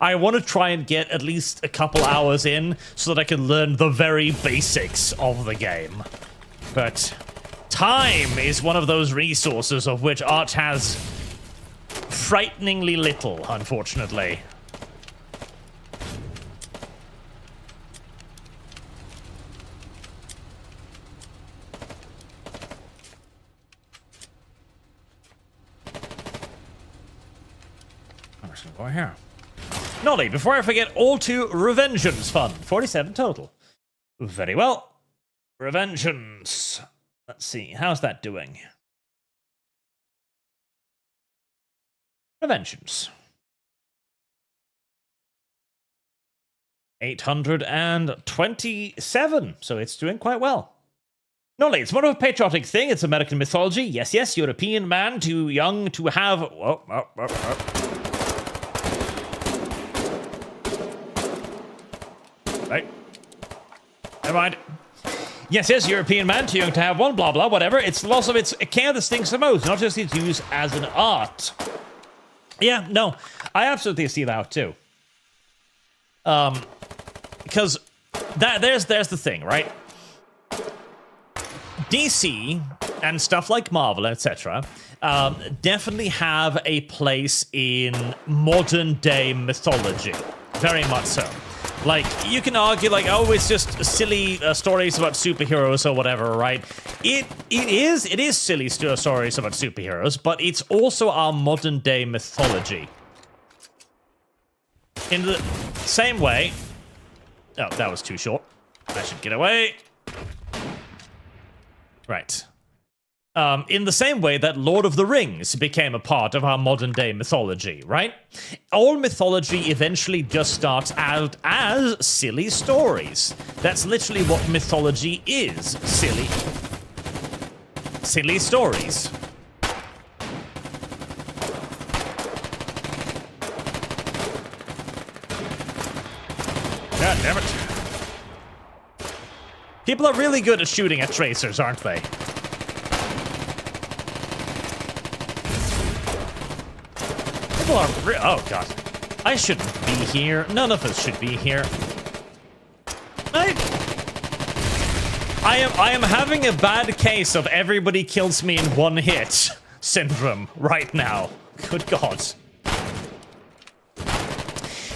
I want to try and get at least a couple hours in so that I can learn the very basics of the game. But time is one of those resources of which Arch has frighteningly little, unfortunately. I'm just gonna go here. Nolly, before I forget, all to Revengeance Fund. 47 total. Very well. Revengeance. Let's see, how's that doing? Revengeance. 827, so it's doing quite well. Nolly, it's more of a patriotic thing. It's American mythology. Yes, yes, European man too young to have... Right. Never mind. Yes, yes, European man too young to have one, blah, blah, whatever. It's the loss of its care that stinks the most, not just its use as an art. Yeah, no, I absolutely see that too. Because there's the thing, right? DC and stuff like Marvel, etc., definitely have a place in modern day mythology. Very much so. Like, you can argue, like, oh, it's just silly stories about superheroes or whatever, right? It is silly stories about superheroes, but it's also our modern day mythology. In the same way... Oh, that was too short. I should get away. Right. In the same way that Lord of the Rings became a part of our modern day mythology, right? All mythology eventually just starts out as silly stories. That's literally what mythology is. Silly stories. God damn it. People are really good at shooting at tracers, aren't they? Oh god, I shouldn't be here. None of us should be here. I am having a bad case of everybody kills me in one hit syndrome right now. Good god.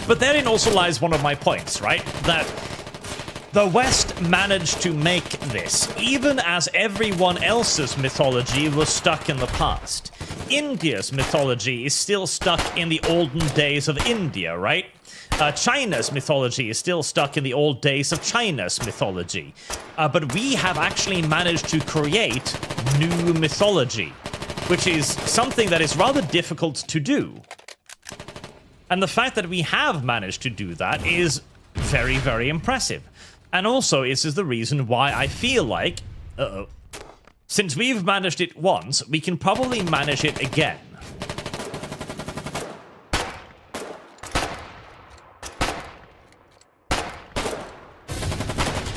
But therein also lies one of my points, right? That The West managed to make this, even as everyone else's mythology was stuck in the past. India's mythology is still stuck in the olden days of India, right? China's mythology is still stuck in the old days of China's mythology. But we have actually managed to create new mythology, which is something that is rather difficult to do. And the fact that we have managed to do that is very, very impressive. And also, this is the reason why I feel like, since we've managed it once, we can probably manage it again.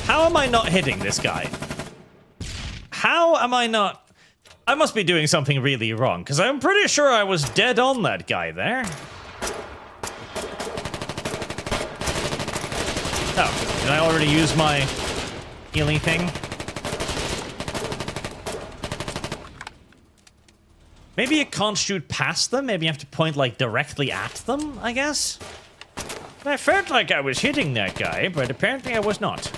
How am I not hitting this guy? How am I not... I must be doing something really wrong, because I'm pretty sure I was dead on that guy there. Oh, did I already use my healing thing? Maybe you can't shoot past them? Maybe you have to point, like, directly at them, I guess? I felt like I was hitting that guy, but apparently I was not.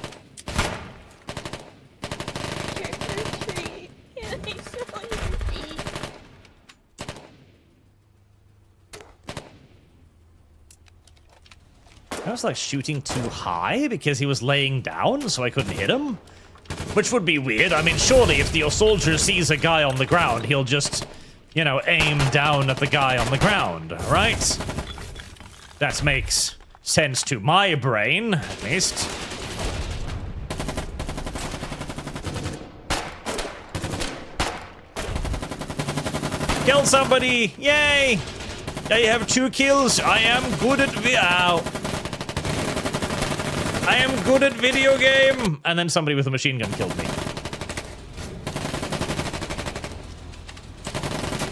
I was like shooting too high because he was laying down, so I couldn't hit him. Which would be weird. I mean, surely if the soldier sees a guy on the ground, he'll just, you know, aim down at the guy on the ground, right? That makes sense to my brain, at least. Kill somebody! Yay! I have 2 kills. I am good at ow. I am good at video game! And then somebody with a machine gun killed me.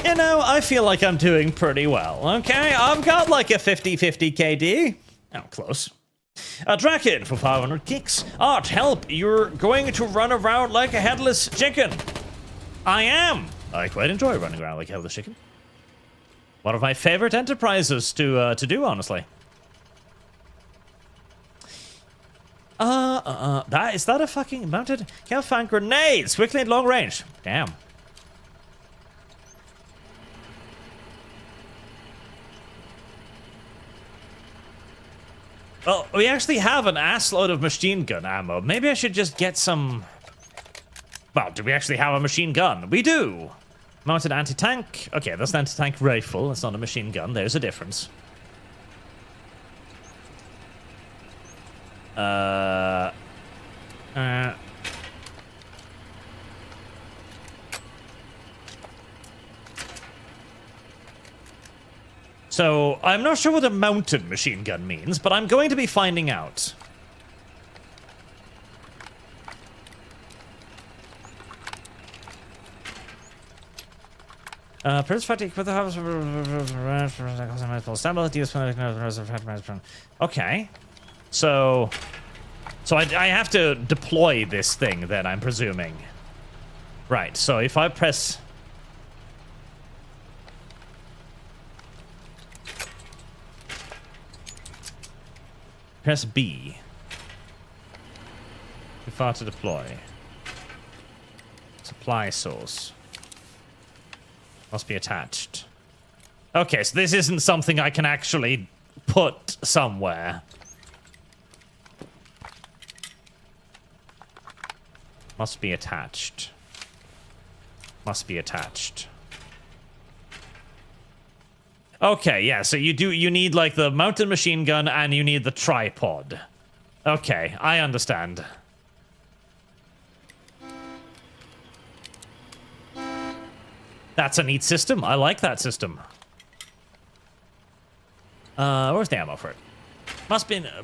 You know, I feel like I'm doing pretty well, okay? I've got like a 50-50 KD. Oh, close. Draken for 500 kicks. Art, help! You're going to run around like a headless chicken. I am! I quite enjoy running around like a headless chicken. One of my favorite enterprises to do, honestly. Is that a fucking mounted? Can't find grenades quickly at long range. Damn. Well, we actually have an assload of machine gun ammo. Maybe I should just get some... Well, do we actually have a machine gun? We do! Mounted anti-tank. Okay, that's an anti-tank rifle. That's not a machine gun. There's a difference. So, I'm not sure what a mounted machine gun means, but I'm going to be finding out. Prince fatigue with the house. Okay. So I have to deploy this thing then, I'm presuming. Right, so if I press... Press B. Too far to deploy. Supply source. Must be attached. Okay, so this isn't something I can actually put somewhere. Must be attached. Must be attached. Okay, yeah, so you need like the mounted machine gun and you need the tripod. Okay, I understand. That's a neat system. I like that system. Where's the ammo for it?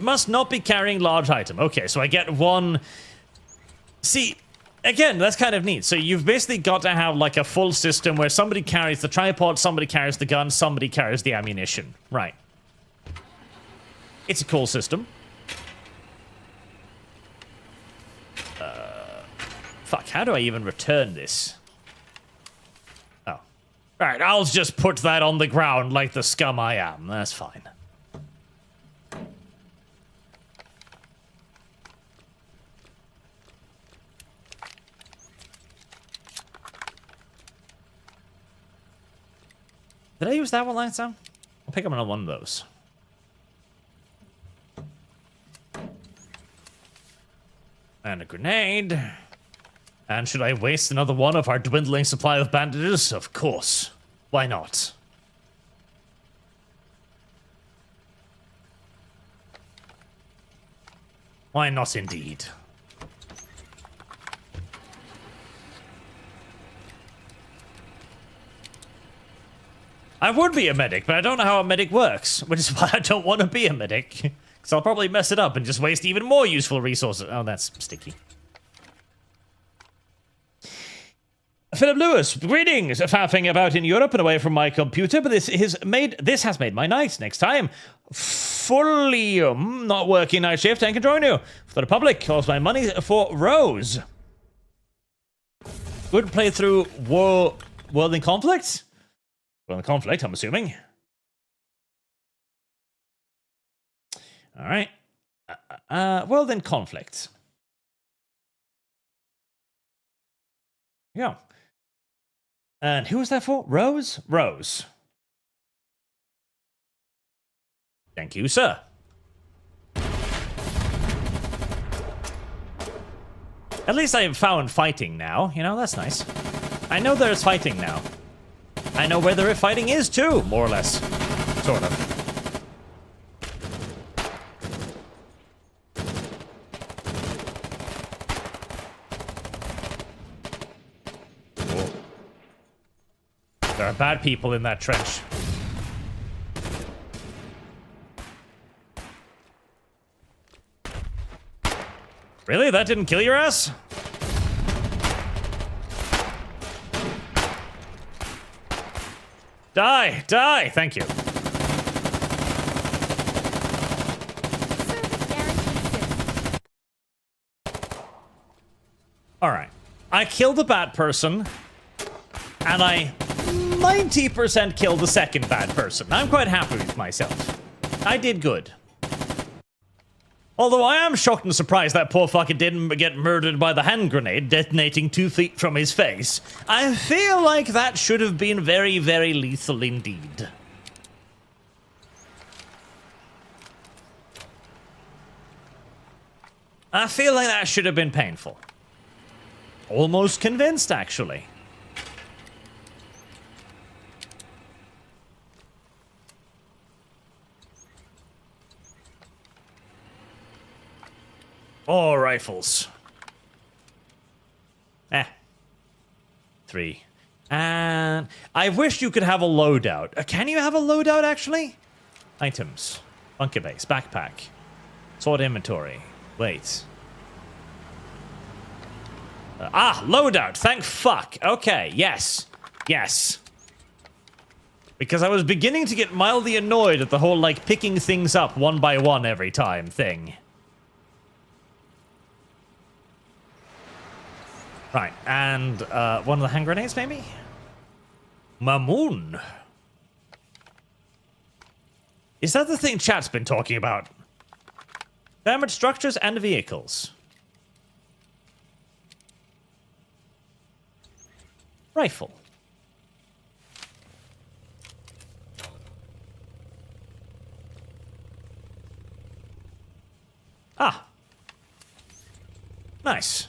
Must not be carrying large item. Okay, so I get one. See, again, that's kind of neat. So you've basically got to have like a full system where somebody carries the tripod, somebody carries the gun, somebody carries the ammunition. Right. It's a cool system. Fuck, how do I even return this? Oh. Alright, I'll just put that on the ground like the scum I am. That's fine. Did I use that one last time? I'll pick up another one of those. And a grenade. And should I waste another one of our dwindling supply of bandages? Of course. Why not? Why not indeed? I would be a medic, but I don't know how a medic works, which is why I don't want to be a medic. Because I'll probably mess it up and just waste even more useful resources. Oh, that's sticky. Philip Lewis, greetings. Faffing about in Europe and away from my computer, but this has made my night. Next time, Fullium, not working night shift, and can join you. For the public, calls my money for Rose. Good playthrough, World in Conflict? World in Conflict, I'm assuming. All right. World in Conflict. Yeah. And who was that for? Rose? Rose. Thank you, sir. At least I have found fighting now. You know, that's nice. I know there's fighting now. I know where the fighting is, too, more or less. Sort of. There are bad people in that trench. Really? That didn't kill your ass? Die! Die! Thank you. Alright. I killed the bad person, and I 90% killed the second bad person. I'm quite happy with myself. I did good. Although I am shocked and surprised that poor fucker didn't get murdered by the hand grenade detonating 2 feet from his face. I feel like that should have been very, very lethal indeed. I feel like that should have been painful. Almost convinced, actually. Oh, rifles. 3. And I wish you could have a loadout. Can you have a loadout, actually? Items. Bunker base. Backpack. Sword inventory. Wait. Loadout. Thank fuck. Okay, yes. Yes. Because I was beginning to get mildly annoyed at the whole, like, picking things up one by one every time thing. Right, and one of the hand grenades, maybe? Mamoon. Is that the thing chat's been talking about? Damaged structures and vehicles. Rifle. Ah. Nice.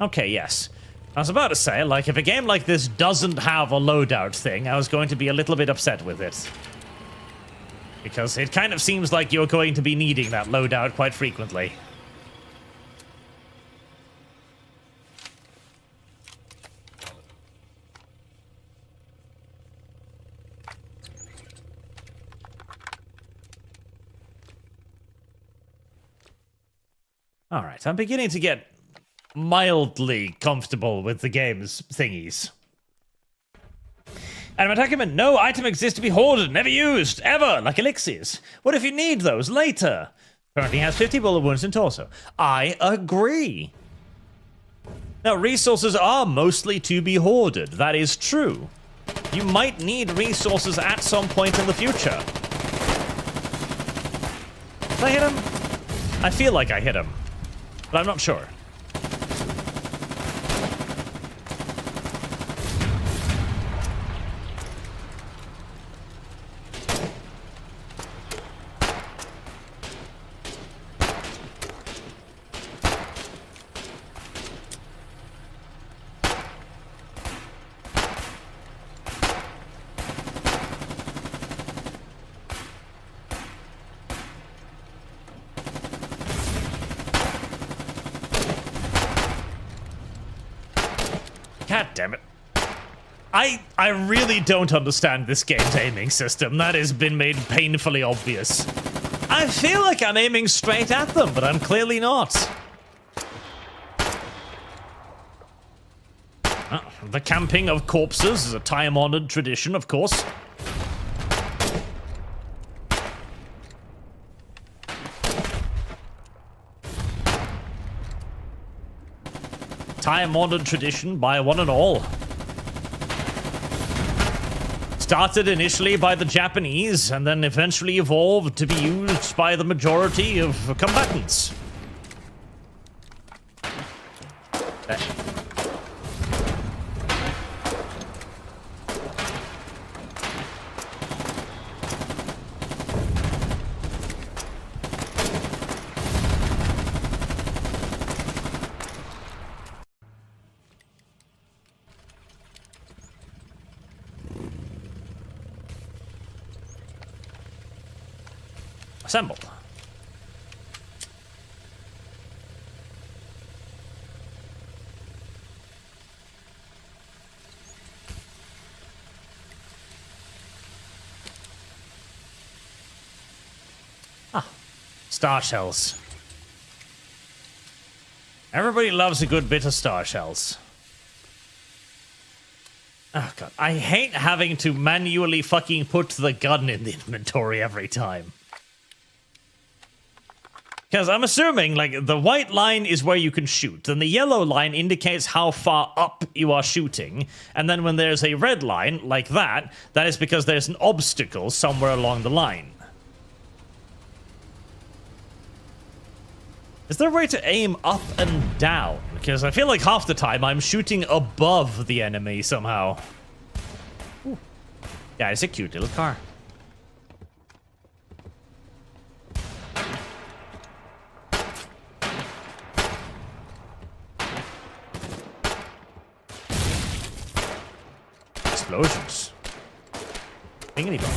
Okay, yes. I was about to say, like, if a game like this doesn't have a loadout thing, I was going to be a little bit upset with it. Because it kind of seems like you're going to be needing that loadout quite frequently. Alright, I'm beginning to get mildly comfortable with the game's thingies. Adam Attackerman, no item exists to be hoarded, never used, ever, like elixirs. What if you need those later? Currently has 50 bullet wounds in torso. I agree. Now, resources are mostly to be hoarded. That is true. You might need resources at some point in the future. Did I hit him? I feel like I hit him, but I'm not sure. God damn it. I really don't understand this game's aiming system. That has been made painfully obvious. I feel like I'm aiming straight at them, but I'm clearly not. The camping of corpses is a time-honored tradition, of course. Time-honored tradition by one and all. Started initially by the Japanese, and then eventually evolved to be used by the majority of combatants. Assemble. Star shells. Everybody loves a good bit of star shells. Oh god, I hate having to manually fucking put the gun in the inventory every time. Because I'm assuming, like, the white line is where you can shoot, and the yellow line indicates how far up you are shooting, and then when there's a red line, like that, that is because there's an obstacle somewhere along the line. Is there a way to aim up and down? Because I feel like half the time I'm shooting above the enemy somehow. Ooh. Yeah, it's a cute little car. Explosions. Thingy dong.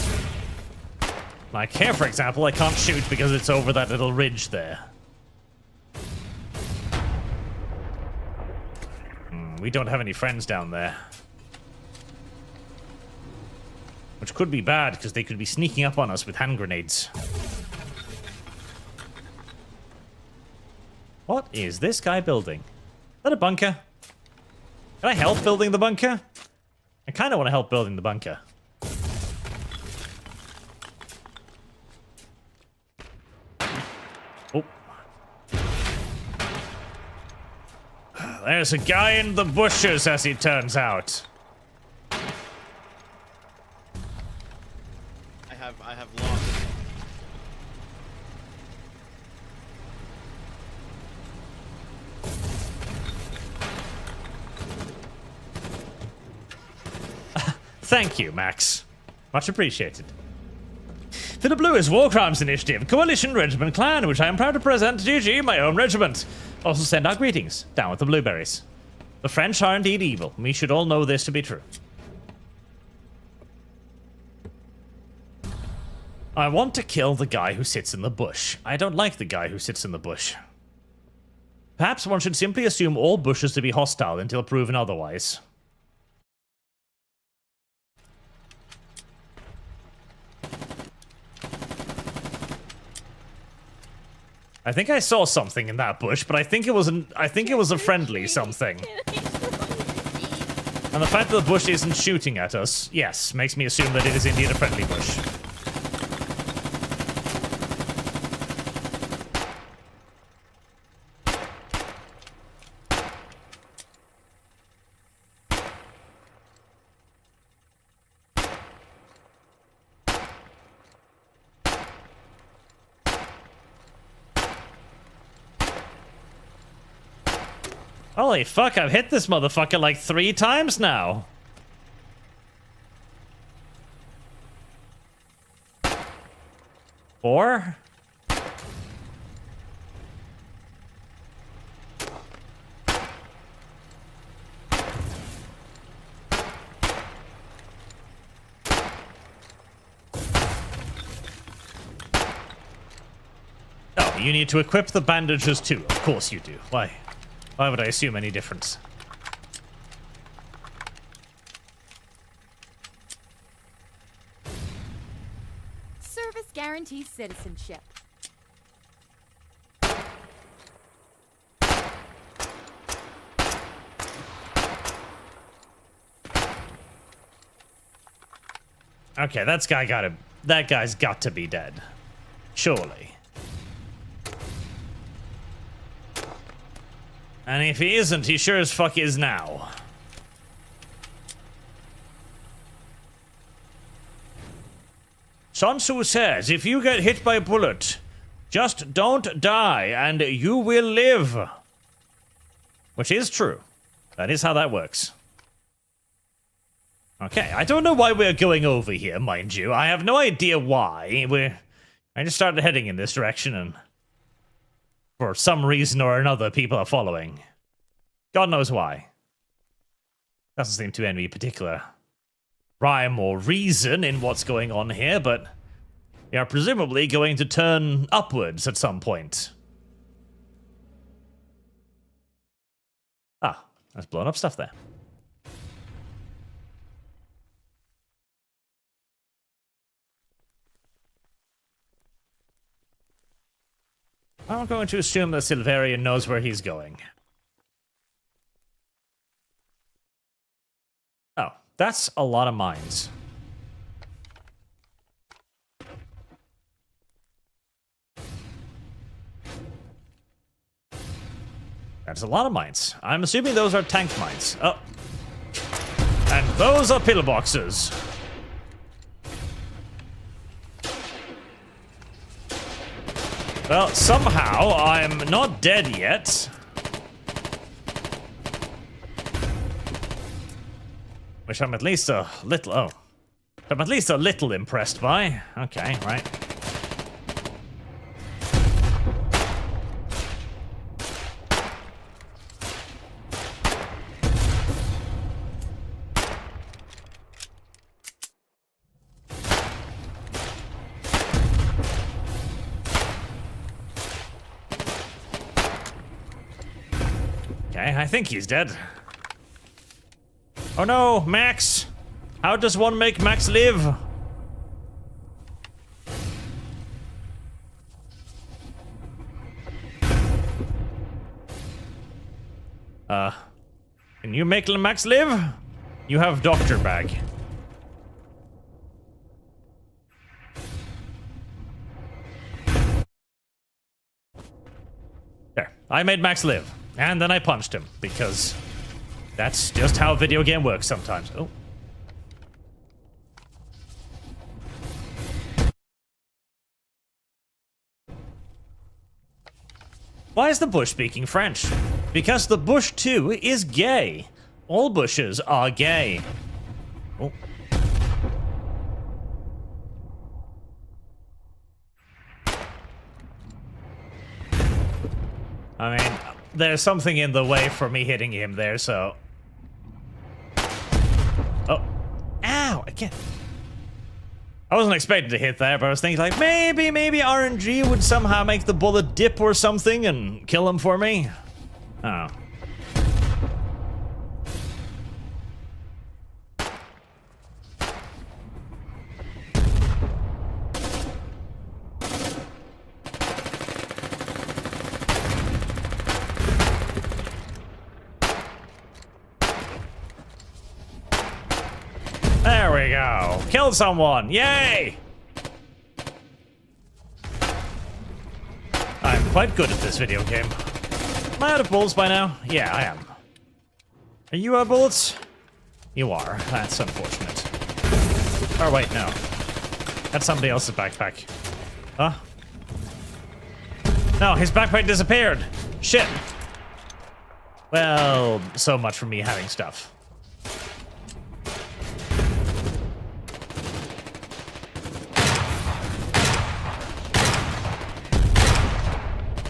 Like here, for example, I can't shoot because it's over that little ridge there. We don't have any friends down there. Which could be bad, because they could be sneaking up on us with hand grenades. What is this guy building? Is that a bunker? Can I help building the bunker? I kind of want to help building the bunker. Oh. There's a guy in the bushes, as it turns out. I have lost. Thank you, Max. Much appreciated. For the Bluest War Crimes Initiative, Coalition Regiment Clan, which I am proud to present to GG, my own regiment. Also send our greetings. Down with the blueberries. The French are indeed evil. We should all know this to be true. I want to kill the guy who sits in the bush. I don't like the guy who sits in the bush. Perhaps one should simply assume all bushes to be hostile until proven otherwise. I think I saw something in that bush, but I think it was a friendly something. And the fact that the bush isn't shooting at us, yes, makes me assume that it is indeed a friendly bush. Holy fuck, I've hit this motherfucker like 3 times now. Four? Oh, you need to equip the bandages too. Of course you do. Why? Why would I assume any difference? guarantees citizenship. Okay, that guy's got to be dead. Surely. And if he isn't, he sure as fuck is now. Sun Tzu says, if you get hit by a bullet, just don't die and you will live. Which is true. That is how that works. Okay, I don't know why we're going over here, mind you. I have no idea why. I just started heading in this direction and for some reason or another, people are following. God knows why. Doesn't seem to be any particular rhyme or reason in what's going on here, but we are presumably going to turn upwards at some point. Ah, there's blown up stuff there. I'm going to assume that Silverian knows where he's going. Oh, that's a lot of mines. That's a lot of mines. I'm assuming those are tank mines. Oh. And those are pillboxes. Well, somehow I'm not dead yet. Which I'm at least a little... Oh. I'm at least a little impressed by. Okay, right. I think he's dead. Oh no, Max! How does one make Max live? Can you make Max live? You have doctor bag. There, I made Max live. And then I punched him, because that's just how a video game works sometimes. Oh. Why is the bush speaking French? Because the bush, too, is gay. All bushes are gay. Oh. I mean... There's something in the way for me hitting him there, so... Oh. Ow! Again. I wasn't expecting to hit there, but I was thinking, like, maybe RNG would somehow make the bullet dip or something and kill him for me. Oh. There we go. Killed someone. Yay! I'm quite good at this video game. Am I out of bullets by now? Yeah, I am. Are you out of bullets? You are. That's unfortunate. Oh, wait, no. That's somebody else's backpack. Huh? No, his backpack disappeared. Shit. Well, so much for me having stuff.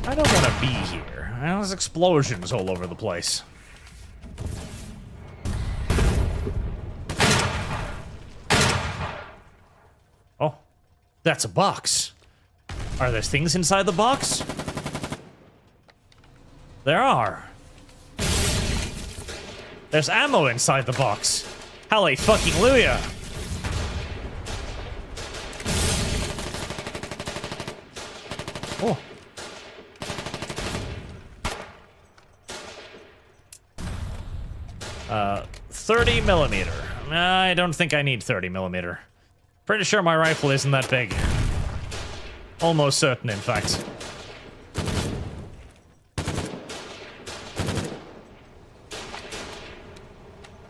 I don't want to be here. There's explosions all over the place. Oh, that's a box. Are there things inside the box? There are. There's ammo inside the box. Hallelujah. Oh. Uh, 30 millimeter. I don't think I need 30 millimeter. Pretty sure my rifle isn't that big. Almost certain, in fact.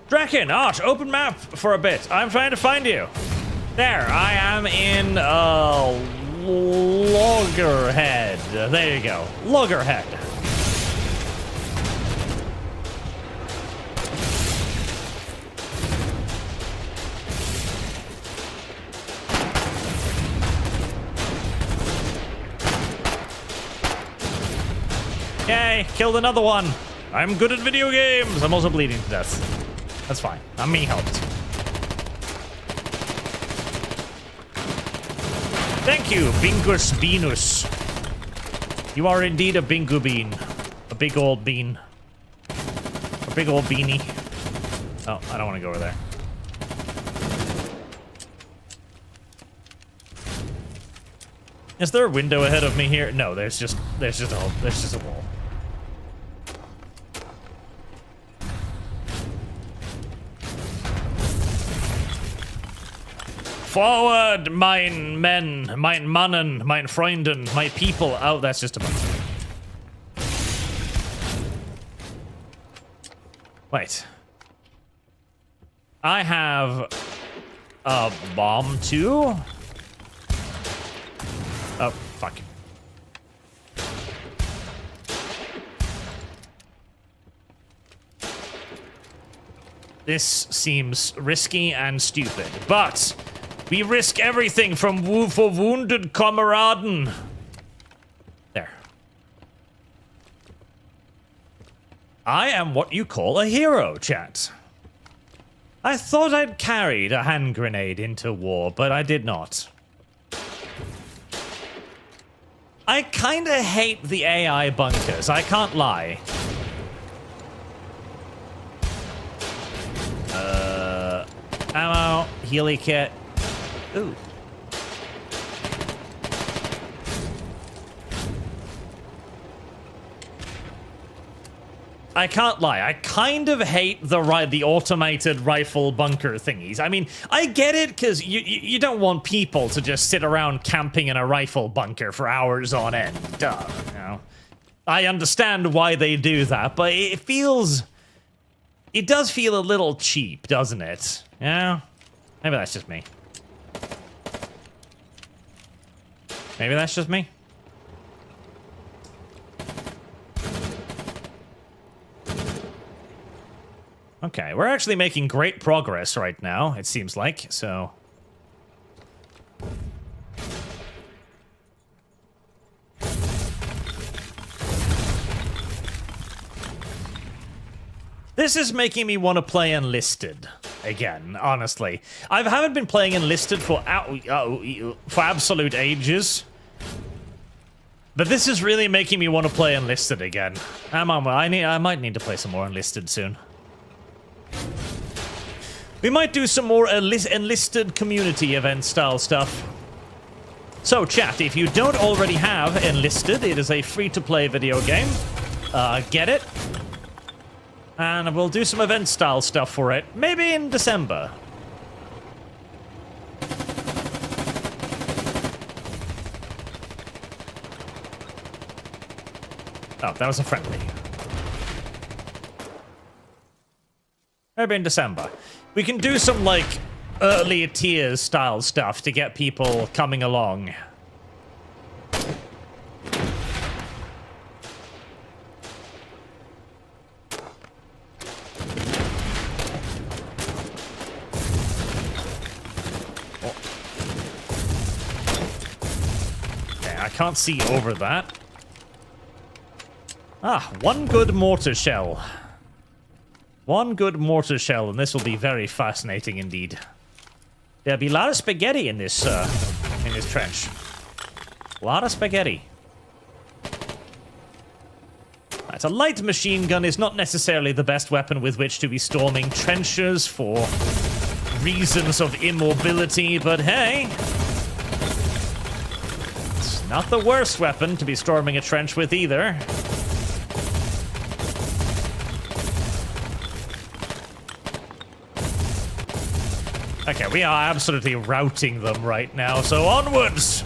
Draken, Arch, open map for a bit. I'm trying to find you. There, I am in Loggerhead. There you go. Loggerhead. Yay, killed another one. I'm good at video games. I'm also bleeding to death. That's fine. I'm being helped. Thank you, Bingus Beanus. You are indeed a Bingu bean. A big old bean. A big old beanie. Oh, I don't want to go over there. Is there a window ahead of me here? No, there's just a wall. Forward, mine men, mine mannen, mine freunden, my people. Oh, that's just a bunch. Wait. I have a bomb too? Oh, fuck. This seems risky and stupid, but we risk everything for wounded Kameraden. There. I am what you call a hero, chat. I thought I'd carried a hand grenade into war, but I did not. I kinda hate the AI bunkers, I can't lie. Ammo, healy kit. Ooh. I can't lie, I kind of hate the automated rifle bunker thingies. I mean, I get it, because you don't want people to just sit around camping in a rifle bunker for hours on end. Duh, you know. I understand why they do that, but it does feel a little cheap, doesn't it? Yeah? Maybe that's just me. Maybe that's just me. Okay, we're actually making great progress right now, it seems like, so... This is making me want to play Enlisted again, honestly. I haven't been playing Enlisted for absolute ages. But this is really making me want to play Enlisted again. I might need to play some more Enlisted soon. We might do some more Enlisted community event style stuff. So chat, if you don't already have Enlisted, it is a free-to-play video game. Get it. And we'll do some event style stuff for it, maybe in December. Oh, that was a friendly. Maybe in December. We can do some, like, early tiers style stuff to get people coming along. Can't see over that. Ah, one good mortar shell. One good mortar shell, and this will be very fascinating indeed. There'll be a lot of spaghetti in this trench. A lot of spaghetti. Right, a light machine gun is not necessarily the best weapon with which to be storming trenches for reasons of immobility, but hey... Not the worst weapon to be storming a trench with either. Okay, we are absolutely routing them right now, so onwards!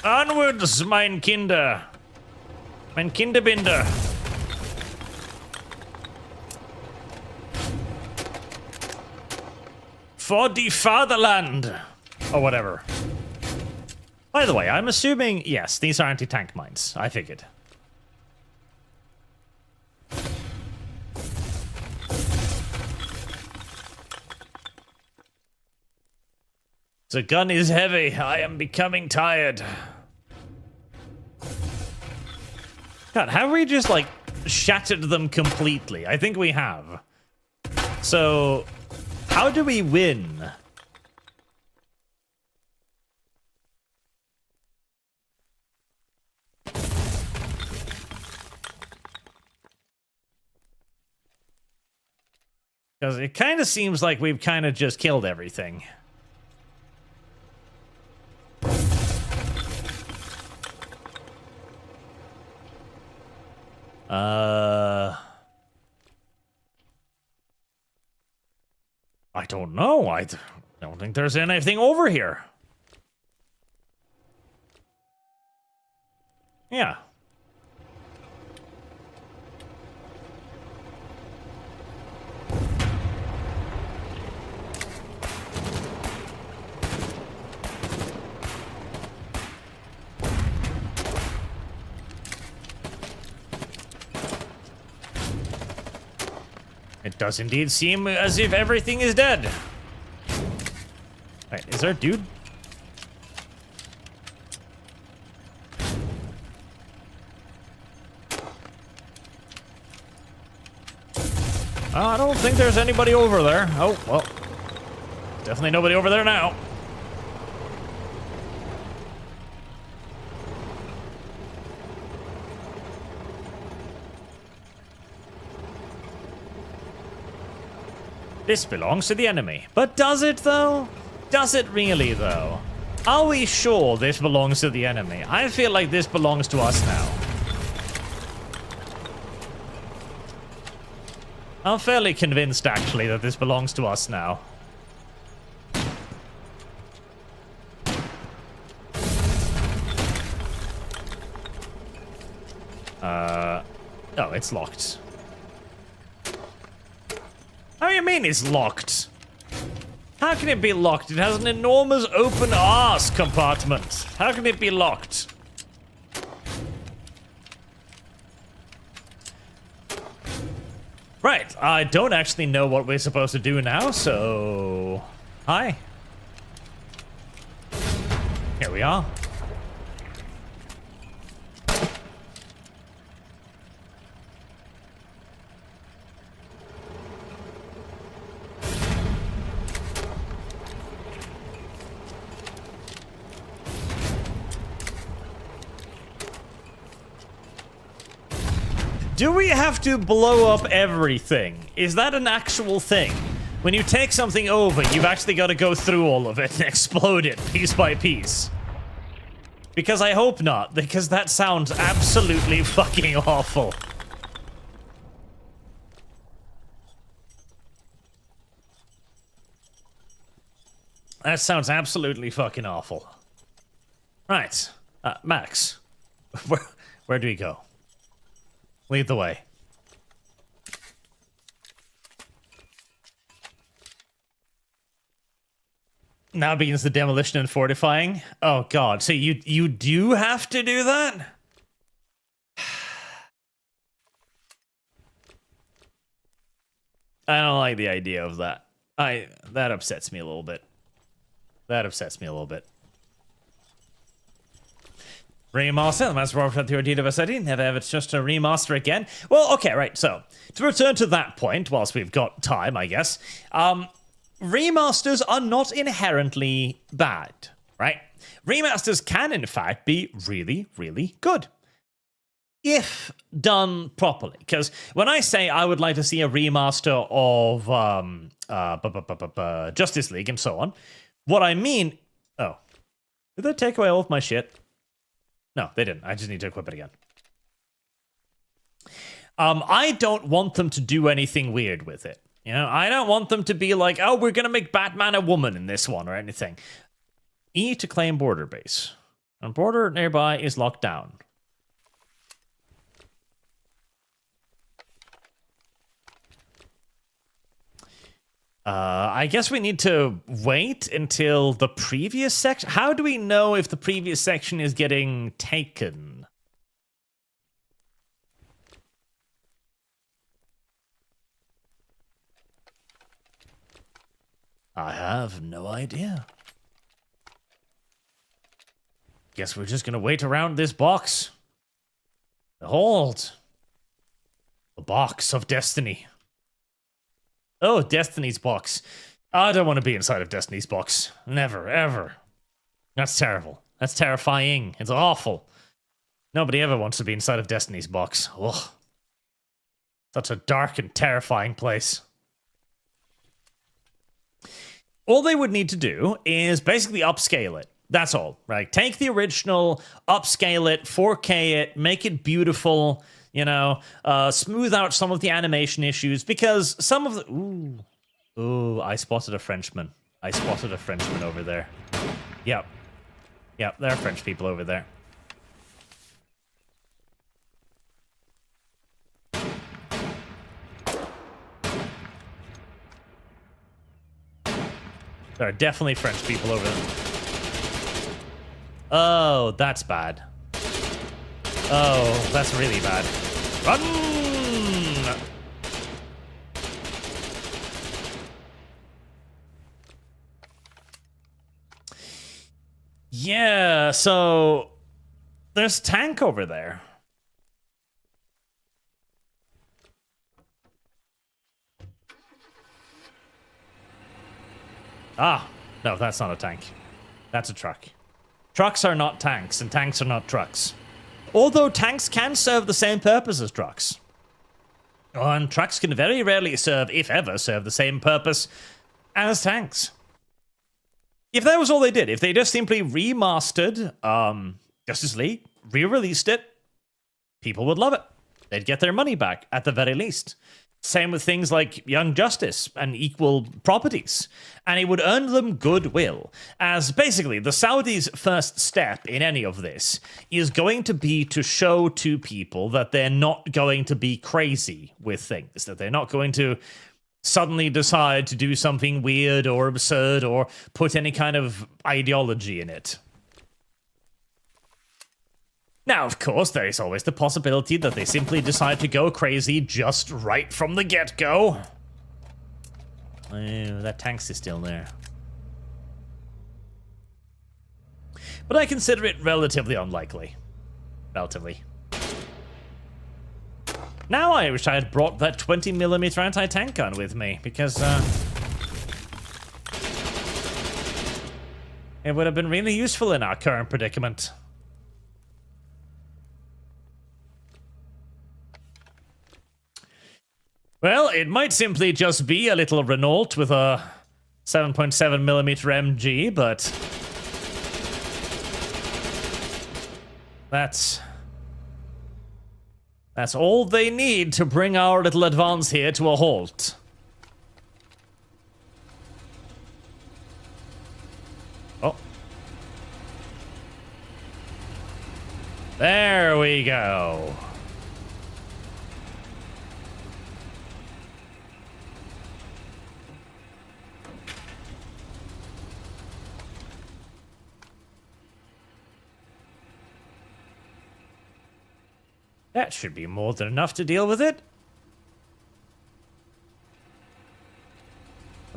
Onwards, mein Kinder! Mein Kinderbinder! For the fatherland! Or whatever. By the way, I'm assuming, yes, these are anti-tank mines. I figured. The gun is heavy. I am becoming tired. God, have we just, like, shattered them completely? I think we have. So, how do we win? Because it kind of seems like we've kind of just killed everything. I don't know. I don't think there's anything over here. Yeah. It does indeed seem as if everything is dead. Wait, is there a dude? I don't think there's anybody over there. Oh, well. Definitely nobody over there now. This belongs to the enemy. But does it, though? Does it really, though? Are we sure this belongs to the enemy? I feel like this belongs to us now. I'm fairly convinced, actually, that this belongs to us now. Oh, it's locked. How do you mean it's locked? How can it be locked? It has an enormous open arse compartment. How can it be locked? Right, I don't actually know what we're supposed to do now, so... Hi. Here we are. Do we have to blow up everything? Is that an actual thing? When you take something over, you've actually got to go through all of it and explode it piece by piece. Because I hope not, because that sounds absolutely fucking awful. That sounds absolutely fucking awful. Right. Max. Where do we go? Lead the way. Now begins the demolition and fortifying. Oh god, so you do have to do that? I don't like the idea of that. That upsets me a little bit. That upsets me a little bit. Remaster, the Master Robot Theory Diversity, never ever just a remaster again. Well, okay, right, so, to return to that point, whilst we've got time, I guess, remasters are not inherently bad, right? Remasters can, in fact, be really, really good. If done properly. Because when I say I would like to see a remaster of Justice League and so on, what I mean... Oh. Did they take away all of my shit? No, they didn't. I just need to equip it again. I don't want them to do anything weird with it. You know, I don't want them to be like, oh, we're going to make Batman a woman in this one or anything. E to claim border base. And border nearby is locked down. I guess we need to wait until the previous section. How do we know if the previous section is getting taken? I have no idea. Guess we're just gonna wait around this box. Behold. The box of destiny. Oh, Destiny's box. I don't want to be inside of Destiny's box. Never, ever. That's terrible. That's terrifying. It's awful. Nobody ever wants to be inside of Destiny's box. Ugh. Such a dark and terrifying place. All they would need to do is basically upscale it. That's all, right? Take the original, upscale it, 4K it, make it beautiful, you know, smooth out some of the animation issues, because some of the... Ooh, I spotted a Frenchman. I spotted a Frenchman over there. Yep. Yep, there are French people over there. There are definitely French people over there. Oh, that's bad. Oh, that's really bad. Run! Yeah, so there's a tank over there. Ah, no, that's not a tank. That's a truck. Trucks are not tanks, and tanks are not trucks. Although tanks can serve the same purpose as trucks. And trucks can very rarely serve, if ever, serve the same purpose as tanks. If that was all they did, if they just simply remastered Justice League, re-released it, people would love it. They'd get their money back, at the very least. Same with things like Young Justice and equal properties. And it would earn them goodwill. As basically, the Saudis' first step in any of this is going to be to show to people that they're not going to be crazy with things. That they're not going to suddenly decide to do something weird or absurd or put any kind of ideology in it. Now, of course, there is always the possibility that they simply decide to go crazy just right from the get-go. Oh, that tank's is still there. But I consider it relatively unlikely. Relatively. Now I wish I had brought that 20mm anti-tank gun with me, because, it would have been really useful in our current predicament. Well, it might simply just be a little Renault with a 7.7mm MG, but that's all they need to bring our little advance here to a halt. Oh. There we go. That should be more than enough to deal with it.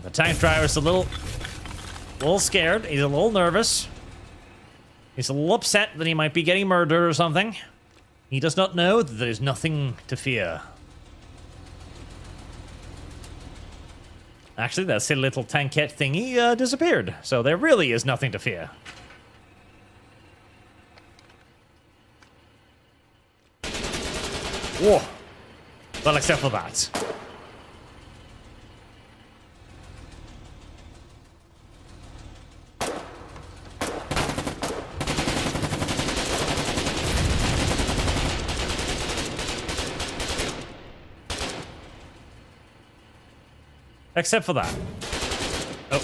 The tank driver's a little scared. He's a little nervous. He's a little upset that he might be getting murdered or something. He does not know that there's nothing to fear. Actually, that silly little tankette thingy disappeared, so there really is nothing to fear. Whoa. Well, except for that. Except for that. Oh.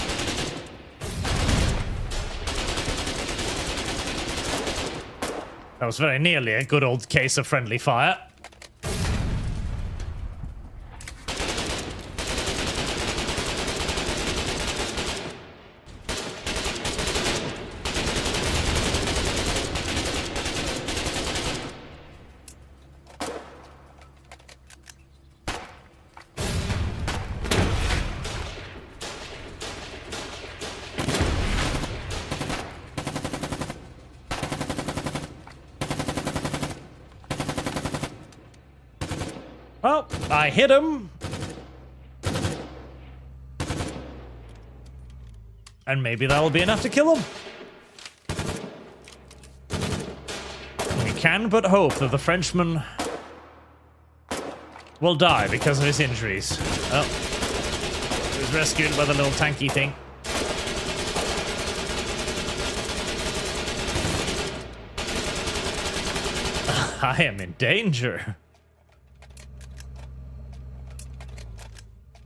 That was very nearly a good old case of friendly fire. Well, I hit him. And maybe that'll be enough to kill him. We can but hope that the Frenchman will die because of his injuries. Oh. He was rescued by the little tanky thing. I am in danger.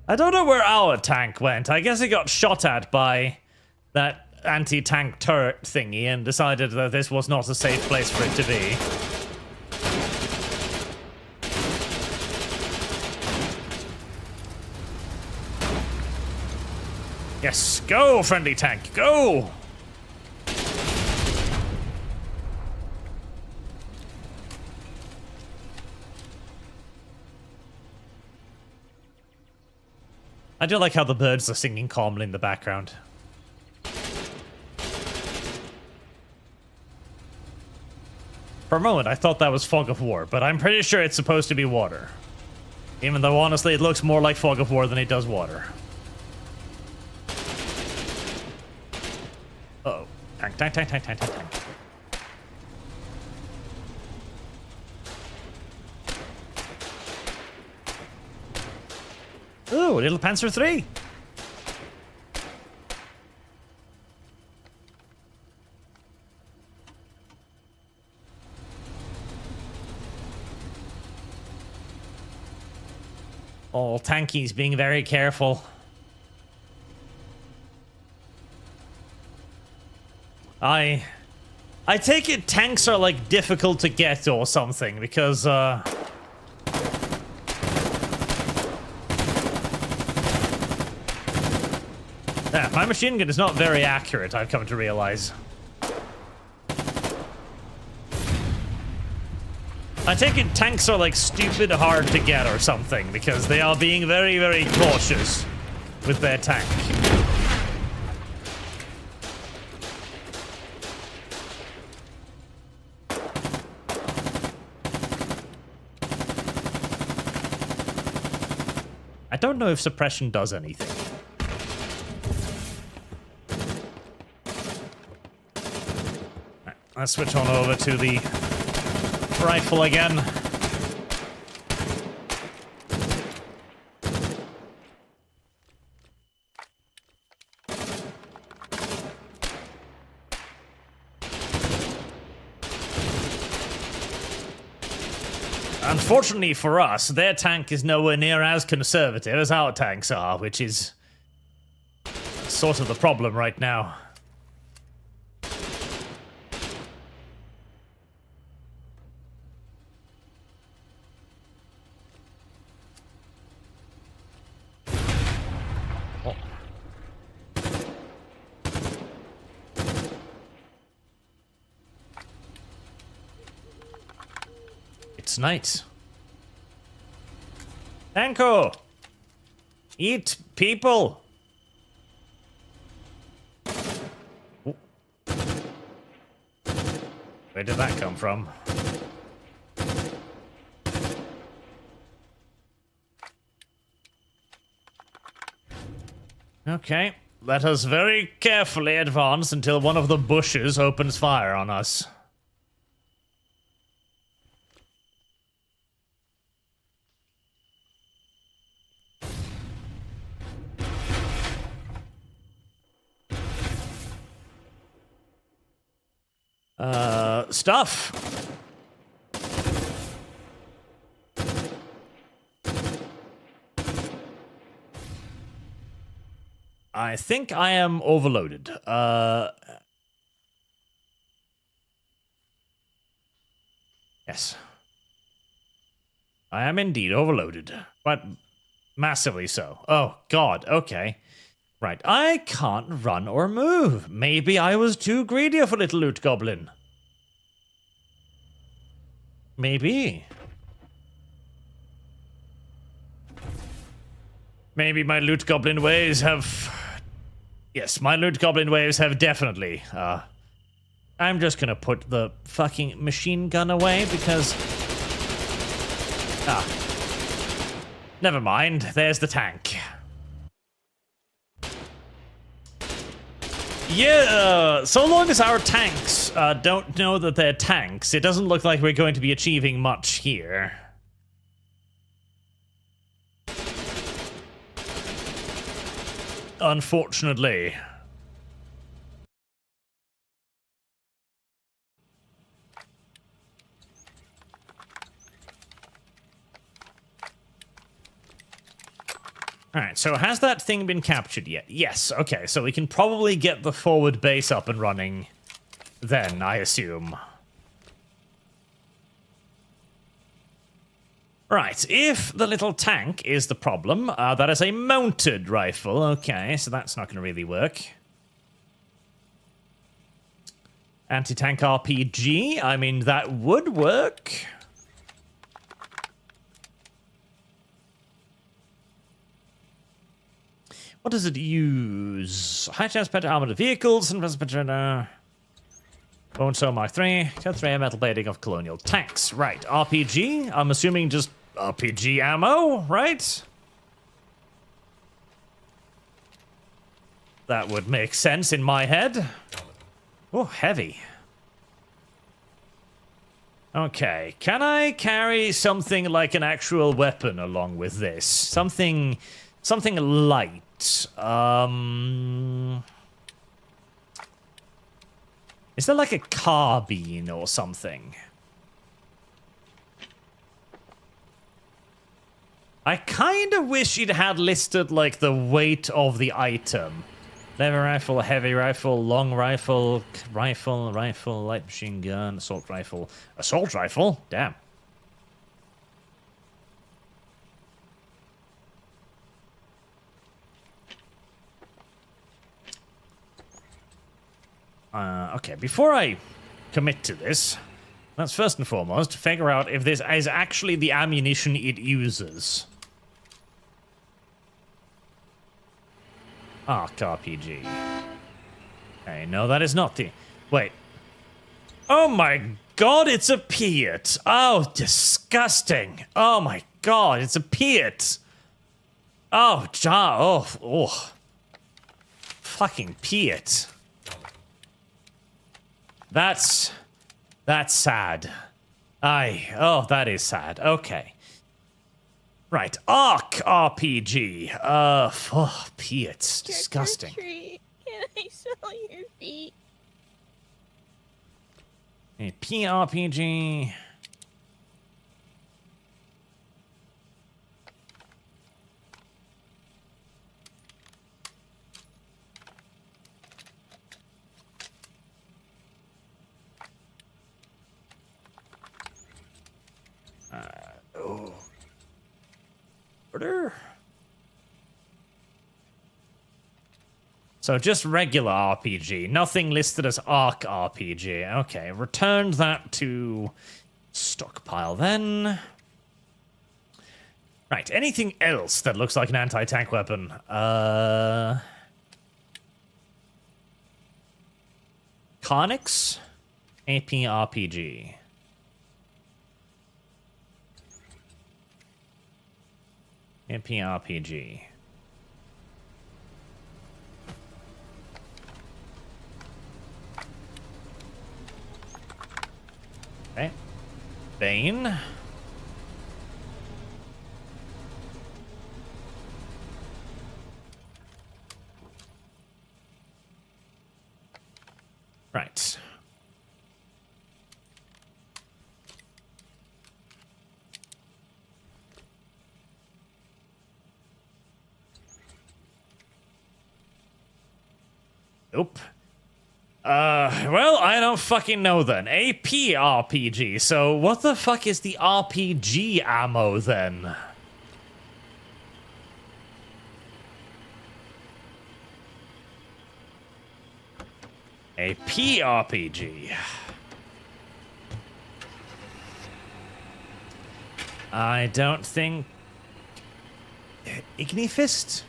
I don't know where our tank went. I guess it got shot at by that anti-tank turret thingy and decided that this was not a safe place for it to be. Yes, go, friendly tank, go! I do like how the birds are singing calmly in the background. For a moment, I thought that was fog of war, but I'm pretty sure it's supposed to be water. Even though, honestly, it looks more like fog of war than it does water. Uh-oh. Tank, tank, tank, tank, tank, tank, tank. Ooh, little Panzer III. All tankies being very careful. I take it tanks are like difficult to get or something because yeah, my machine gun is not very accurate, I've come to realize. I take it tanks are like stupid hard to get or something because they are being very, very cautious with their tank. I don't know if suppression does anything. Right, let's switch on over to the rifle again. Unfortunately for us, their tank is nowhere near as conservative as our tanks are, which is sort of the problem right now. Oh. It's night. Tanko! Eat people! Ooh. Where did that come from? Okay, let us very carefully advance until one of the bushes opens fire on us. Stuff. I think I am overloaded. Yes. I am indeed overloaded, but massively so. Oh, God, okay. Right, I can't run or move. Maybe I was too greedy of a little loot goblin. Maybe. Maybe my loot goblin ways have... Yes, my loot goblin ways have definitely, I'm just gonna put the fucking machine gun away because... Ah. Never mind, there's the tank. Yeah, so long as our tanks don't know that they're tanks, it doesn't look like we're going to be achieving much here. Unfortunately. Alright, so has that thing been captured yet? Yes, okay, so we can probably get the forward base up and running then, I assume. Right, if the little tank is the problem, that is a mounted rifle. Okay, so that's not going to really work. Anti-tank RPG, I mean, that would work. What does it use? High chance better armored vehicles and Bone Saw Mark 3, Cut 3 metal plating of colonial tanks. Right, RPG, I'm assuming just RPG ammo, right? That would make sense in my head. Oh, heavy. Okay, can I carry something like an actual weapon along with this? Something light. Is there like a carbine or something? I kind of wish it had listed like the weight of the item. Lever rifle, heavy rifle, long rifle, rifle, light machine gun, assault rifle. Assault rifle? Damn. Okay, before I commit to this, let's first and foremost figure out if this is actually the ammunition it uses. Arc RPG. Okay, no, that is not the... Wait. Oh my god, it's a Piat. Oh, disgusting. Oh my god, it's a Piat. Oh, oh. Fucking Piat. That's sad. Oh, that is sad. Okay. Right, Arc RPG. Oh, Piats, disgusting. Trick or treat. Can I smell your feet? A PRPG. Oh. Order. So just regular RPG, nothing listed as Arc RPG. Okay, returned that to stockpile then. Right, anything else that looks like an anti-tank weapon? Conics? AP RPG. AP RPG. Okay. Bane. Right. Nope. Well, I don't fucking know then. AP RPG, so what the fuck is the RPG ammo then? AP RPG. I don't think... Ignifist?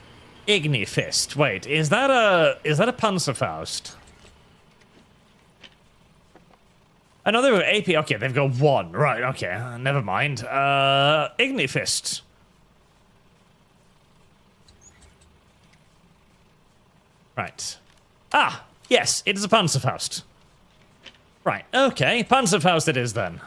Ignifist. Wait, is that a Panzerfaust? Another AP. Okay, they've got one. Right, okay. Never mind. Ignifist. Right. Ah, yes, it is a Panzerfaust. Right, okay. Panzerfaust it is then.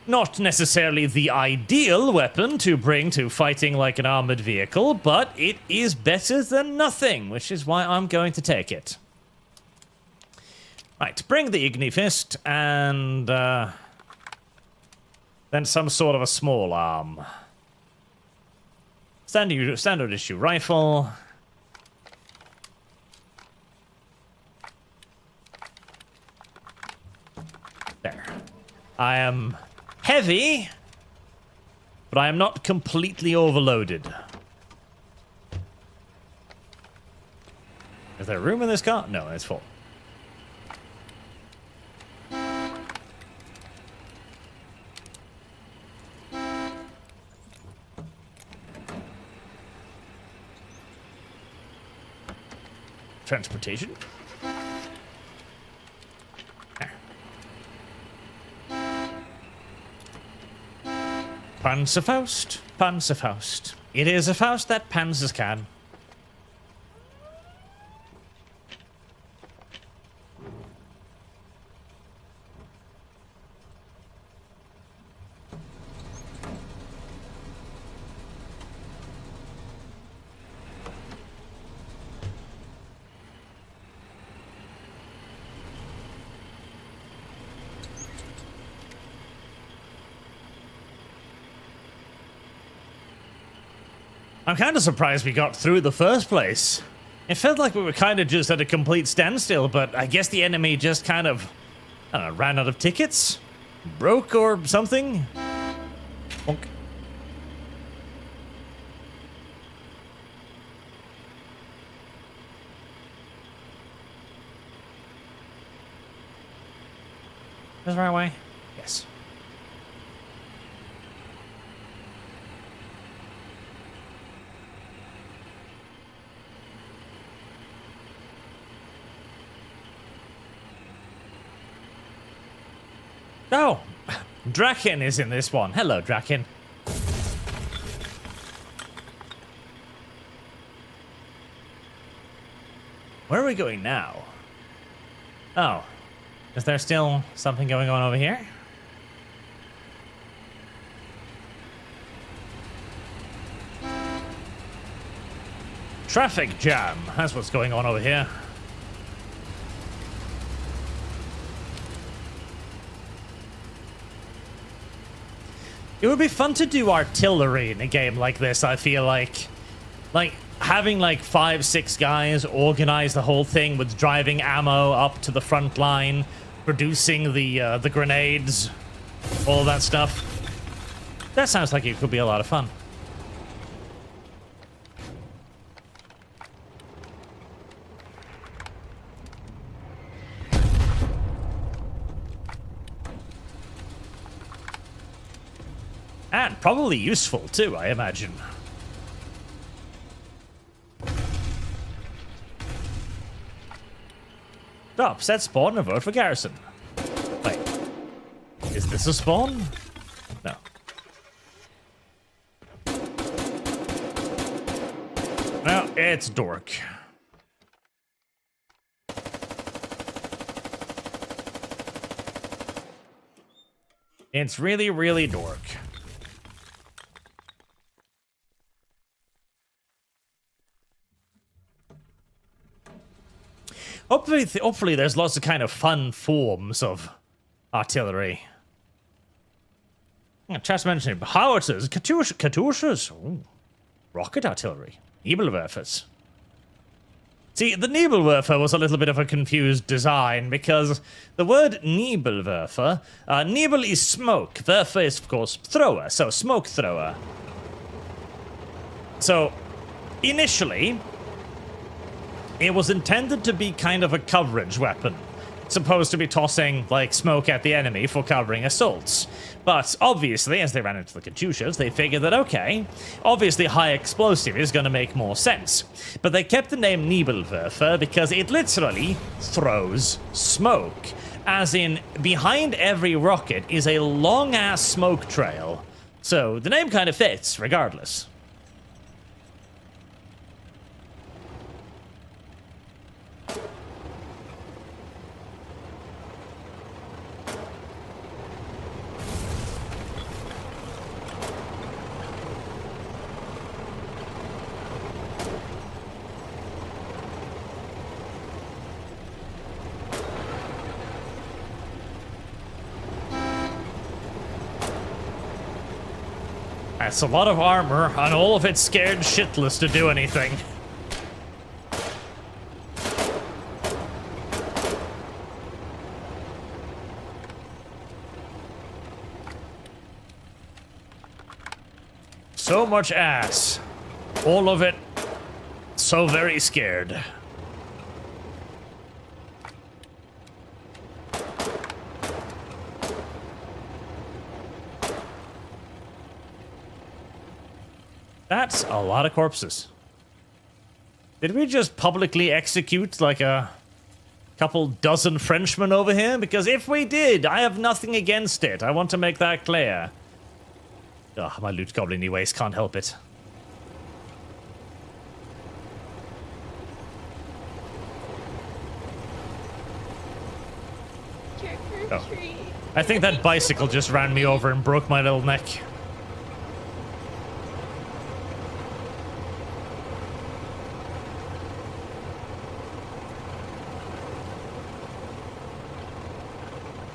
Not necessarily the ideal weapon to bring to fighting like an armored vehicle, but it is better than nothing, which is why I'm going to take it. Right, bring the Ignifist, and then some sort of a small arm. Standard issue rifle. There. I am heavy, but I am not completely overloaded. Is there room in this car? No, it's full. Transportation. Panzerfaust, Panzerfaust. It is a Faust that panzers can. I'm kind of surprised we got through the first place. It felt like we were kind of just at a complete standstill, but I guess the enemy just kind of, I don't know, ran out of tickets? Broke or something? Bonk. Is the right way? Yes. Oh, Draken is in this one. Hello, Draken. Where are we going now? Oh, is there still something going on over here? Traffic jam. That's what's going on over here. It would be fun to do artillery in a game like this, I feel like. Like, having like 5-6 guys organize the whole thing with driving ammo up to the front line, producing the grenades, all that stuff. That sounds like it could be a lot of fun. And probably useful, too, I imagine. Stop, set spawn and vote for Garrison. Wait. Is this a spawn? No. Well, it's dork. It's really, really dork. Hopefully there's lots of kind of fun forms of artillery. Just mentioning howitzers, Katyushas, rocket artillery, Nebelwerfers. See, the Nebelwerfer was a little bit of a confused design because the word Nebelwerfer, Nebel is smoke, Werfer is of course thrower, so smoke thrower. So, initially, it was intended to be kind of a coverage weapon. Supposed to be tossing, like, smoke at the enemy for covering assaults. But, obviously, as they ran into the Katyushas, they figured that, okay, obviously high explosive is gonna make more sense. But they kept the name Nebelwerfer because it literally throws smoke. As in, behind every rocket is a long-ass smoke trail. So, the name kind of fits, regardless. That's a lot of armor, and all of it scared shitless to do anything. So much ass. All of it so very scared. That's a lot of corpses. Did we just publicly execute like a couple dozen Frenchmen over here? Because if we did, I have nothing against it. I want to make that clear. Ugh, my loot goblin waste can't help it. Trick or Oh. treat. I think that bicycle just ran me over and broke my little neck.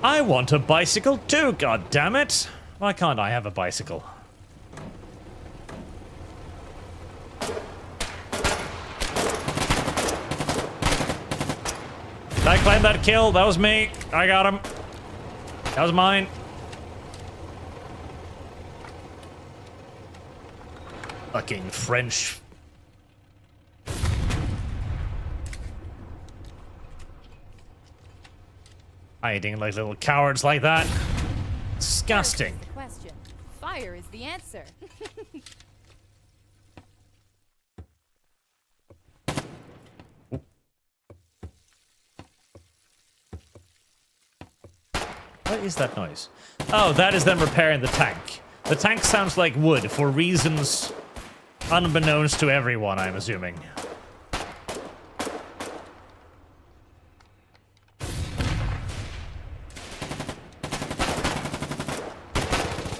I want a bicycle too, god damn it! Why can't I have a bicycle? Did I claim that kill? That was me. I got him. That was mine. Fucking French. Hiding like little cowards like that. Disgusting. First is the question. Fire is the answer. What is that noise? Oh, that is them repairing the tank. The tank sounds like wood for reasons unbeknownst to everyone, I'm assuming.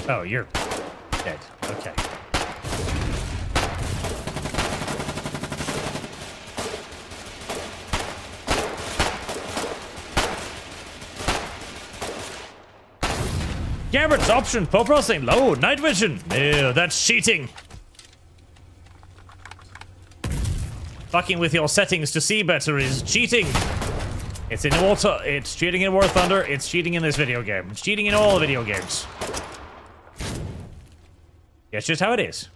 Oh, you're dead. Okay. Gambert's options, poor processing, low, night vision. Ew, that's cheating. Fucking with your settings to see better is cheating. It's in water, it's cheating in War Thunder, it's cheating in this video game. It's cheating in all video games. That's just how it is.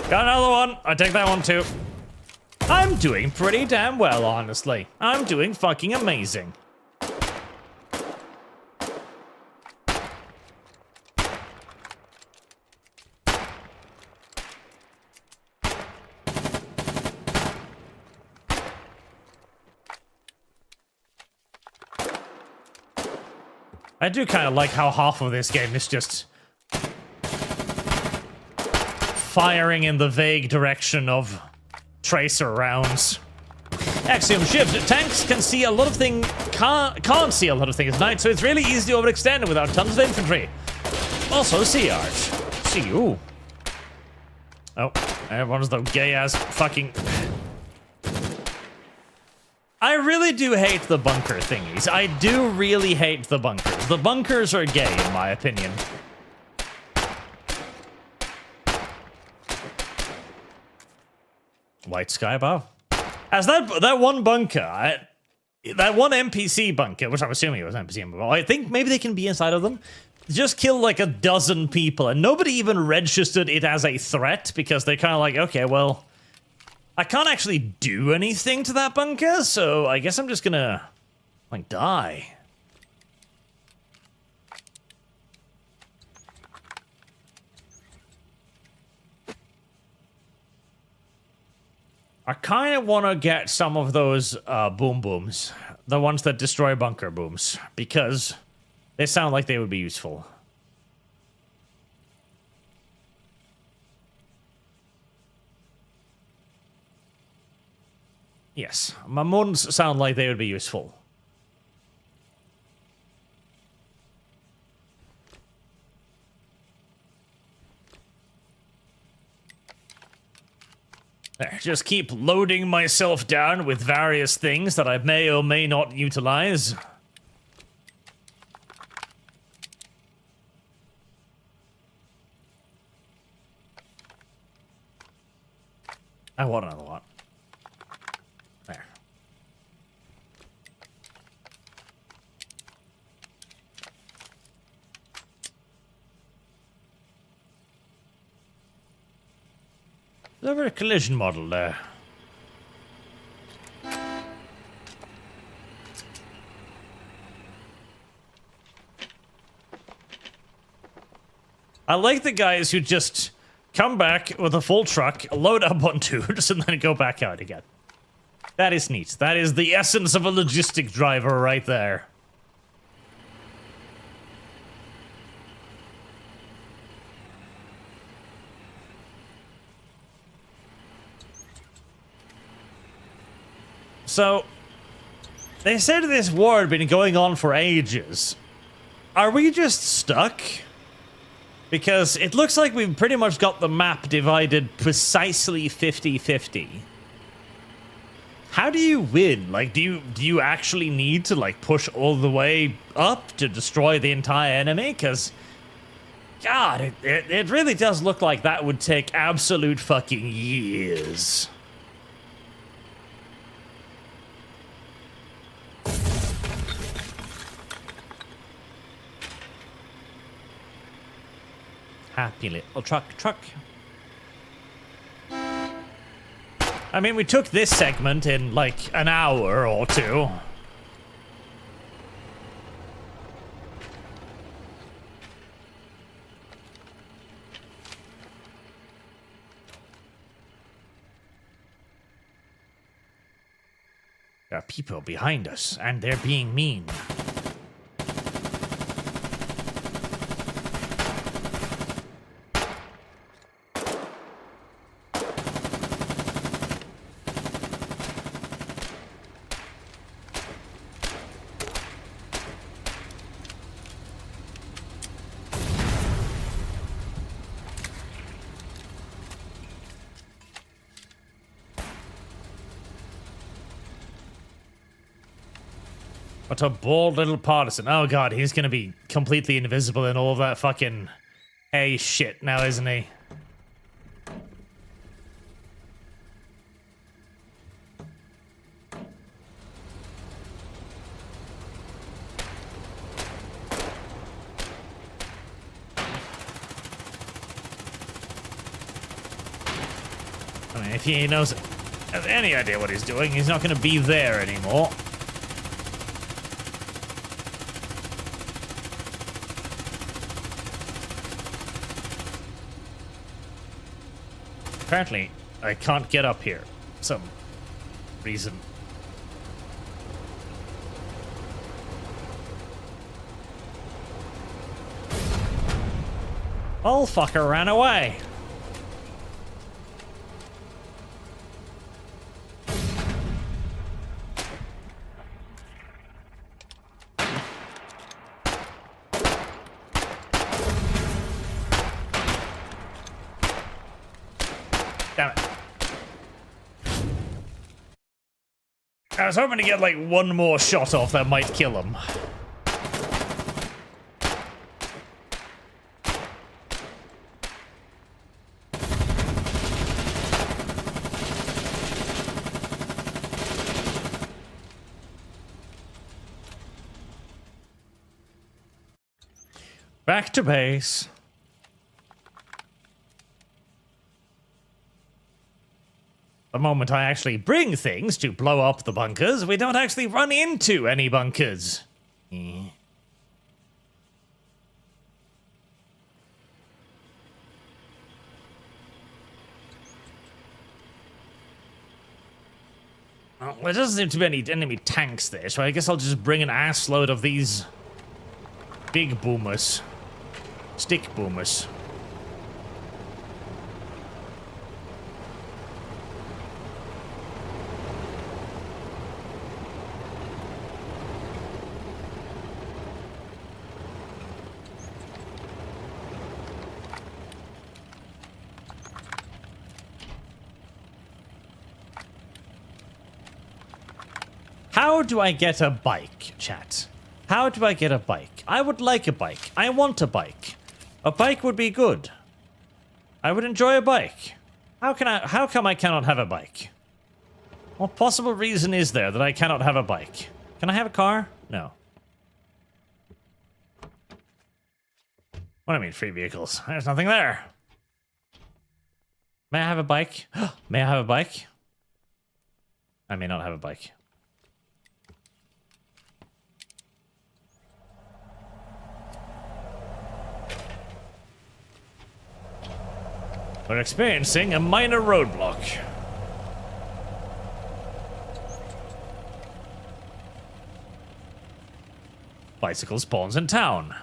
Got another one. I take that one too. I'm doing pretty damn well, honestly. I'm doing fucking amazing. I do kind of like how half of this game is just firing in the vague direction of tracer rounds. Axiom shift. Tanks can see a lot of things, can't see a lot of things at night, so it's really easy to overextend without tons of infantry. Also, sea art. See you. Oh, everyone's the gay ass fucking. I really do hate the bunker thingies. I do really hate the bunkers. The bunkers are gay, in my opinion. White sky above. As that one bunker, that one NPC bunker, which I'm assuming it was NPC, but I think maybe they can be inside of them, just killed like a dozen people, and nobody even registered it as a threat because they're kind of like, okay, well, I can't actually do anything to that bunker, so I guess I'm just gonna, like, die. I kind of want to get some of those boom booms, the ones that destroy bunker booms, because they sound like they would be useful. Yes, Mamuns sound like they would be useful. There, just keep loading myself down with various things that I may or may not utilize. I want another one. There. There's a collision model there. I like the guys who just come back with a full truck, load up on dudes, and then go back out again. That is neat. That is the essence of a logistic driver right there. So, they said this war had been going on for ages. Are we just stuck? Because it looks like we've pretty much got the map divided precisely 50-50. How do you win? Like, do you actually need to, like, push all the way up to destroy the entire enemy? Because, God, it really does look like that would take absolute fucking years. Happy little truck. I mean, we took this segment in like an hour or two. There are people behind us, and they're being mean. What a bold little partisan. Oh god, he's gonna be completely invisible in all of that fucking A shit now, isn't he? I mean, if he knows, has any idea what he's doing, he's not gonna be there anymore. Apparently, I can't get up here. Some reason. Oh, fucker ran away. Damn it. I was hoping to get like one more shot off that might kill him. Back to base. The moment I actually bring things to blow up the bunkers, we don't actually run into any bunkers. Well, there doesn't seem to be any enemy tanks there, so I guess I'll just bring an assload of these big boomers. Stick boomers. How do I get a bike, chat? How do I get a bike? I would like a bike. I want a bike. A bike would be good. I would enjoy a bike. How come I cannot have a bike? What possible reason is there that I cannot have a bike? Can I have a car? No. What do I mean free vehicles? There's nothing there. May I have a bike? May I have a bike? I may not have a bike. We're experiencing a minor roadblock. Bicycle spawns in town.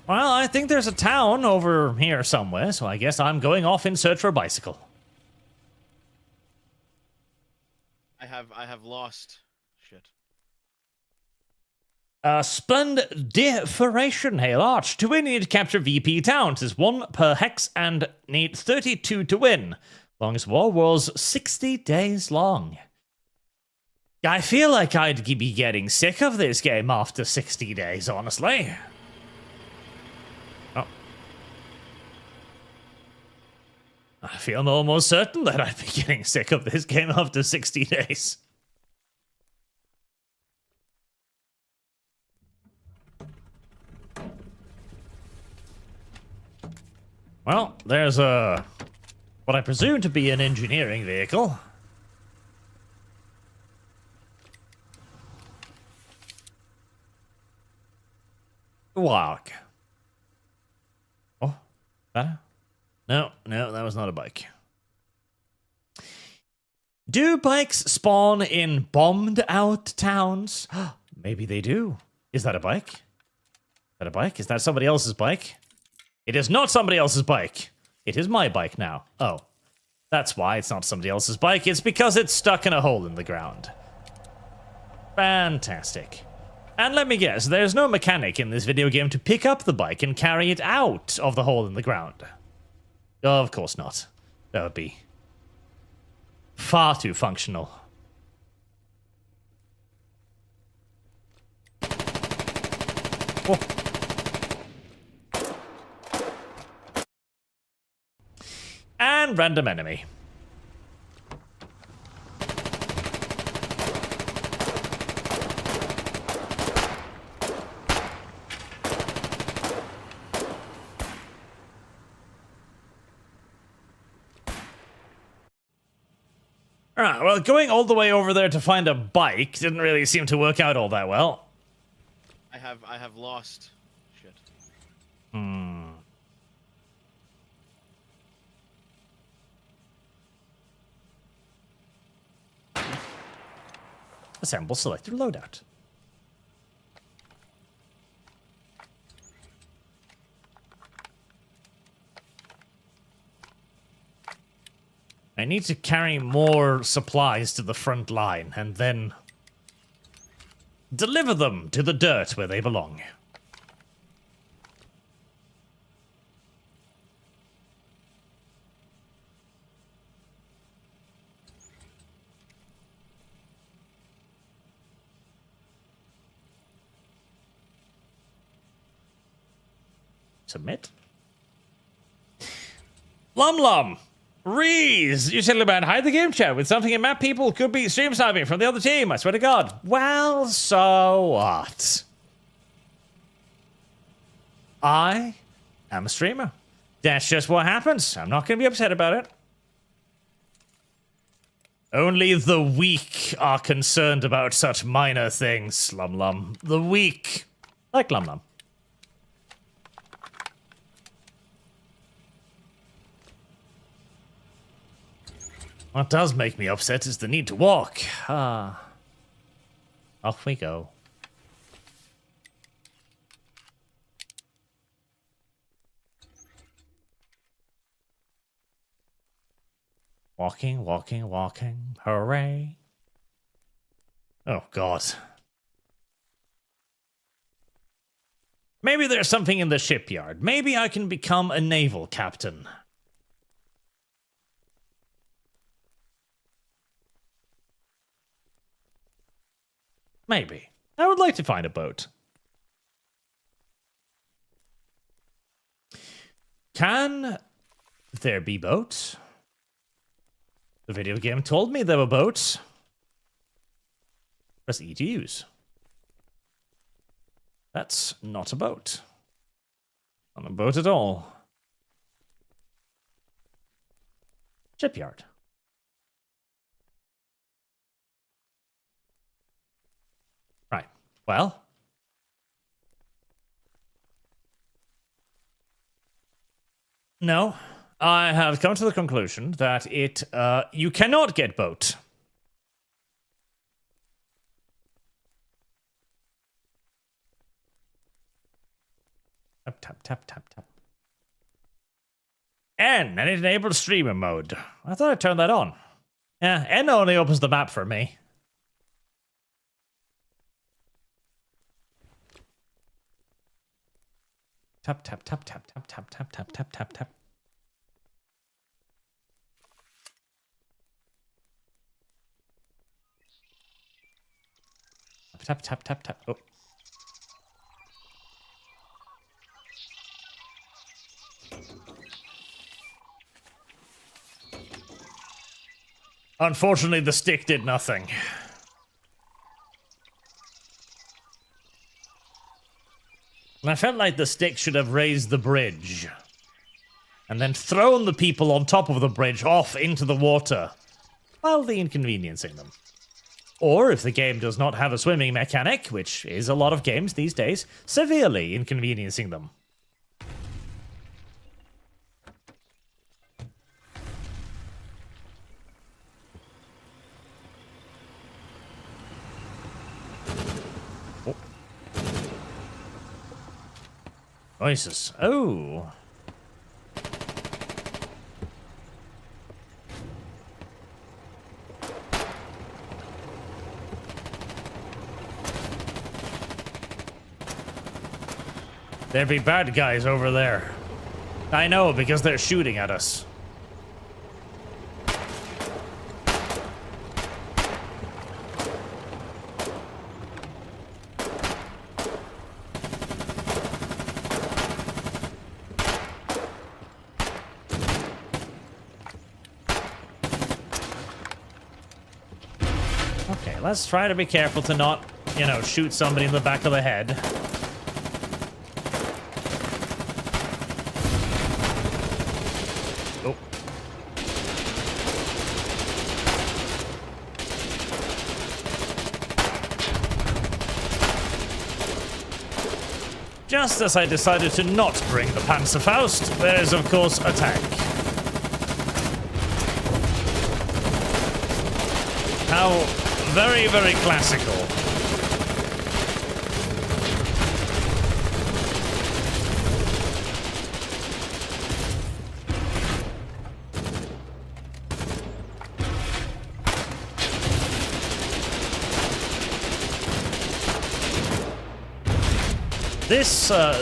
Well, I think there's a town over here somewhere, so I guess I'm going off in search for a bicycle. I have lost shit. Splendiferation, Hail Arch. To win, you need to capture VP towns. There's 1 per hex and need 32 to win. Longest war was 60 days long. I feel like I'd be getting sick of this game after 60 days, honestly. Oh. I feel almost certain that I'd be getting sick of this game after 60 days. Well, there's what I presume to be an engineering vehicle. Walk. Oh, that? No, that was not a bike. Do bikes spawn in bombed out towns? Maybe they do. Is that a bike? Is that a bike? Is that somebody else's bike? It is not somebody else's bike. It is my bike now. Oh. That's why it's not somebody else's bike. It's because it's stuck in a hole in the ground. Fantastic. And let me guess, there's no mechanic in this video game to pick up the bike and carry it out of the hole in the ground. Of course not. That would be far too functional. Oh. And random enemy. Alright, well, going all the way over there to find a bike didn't really seem to work out all that well. I have lost shit. Assemble selected loadout. I need to carry more supplies to the front line and then deliver them to the dirt where they belong. Submit. Lum Lum. Reese, you silly man, hide the game chat with something in map people could be stream sniping from the other team, I swear to God. Well, so what? I am a streamer. That's just what happens. I'm not going to be upset about it. Only the weak are concerned about such minor things, Lum Lum. The weak. Like Lum Lum. What does make me upset is the need to walk. Ah. Off we go. Walking, walking, walking. Hooray. Oh, God. Maybe there's something in the shipyard. Maybe I can become a naval captain. Maybe. I would like to find a boat. Can there be boats? The video game told me there were boats. Press E to use. That's not a boat. Not a boat at all. Shipyard. Right. Well. No. I have come to the conclusion that you cannot get boat. Tap, tap, tap, tap, tap. N, and it enabled streamer mode. I thought I turned that on. Yeah, N only opens the map for me. Tap, tap, tap, tap, tap, tap, tap, tap, tap, tap, tap. Tap, tap, tap, tap. Oh. Unfortunately, the stick did nothing. And I felt like the stick should have raised the bridge. And then thrown the people on top of the bridge off into the water. Mildly inconveniencing them. Or, if the game does not have a swimming mechanic, which is a lot of games these days, severely inconveniencing them. Oh. Voices. Oh. There be bad guys over there. I know, because they're shooting at us. Okay, let's try to be careful to not, shoot somebody in the back of the head. Just as I decided to not bring the Panzerfaust, there is, of course, a tank. How very, very classical.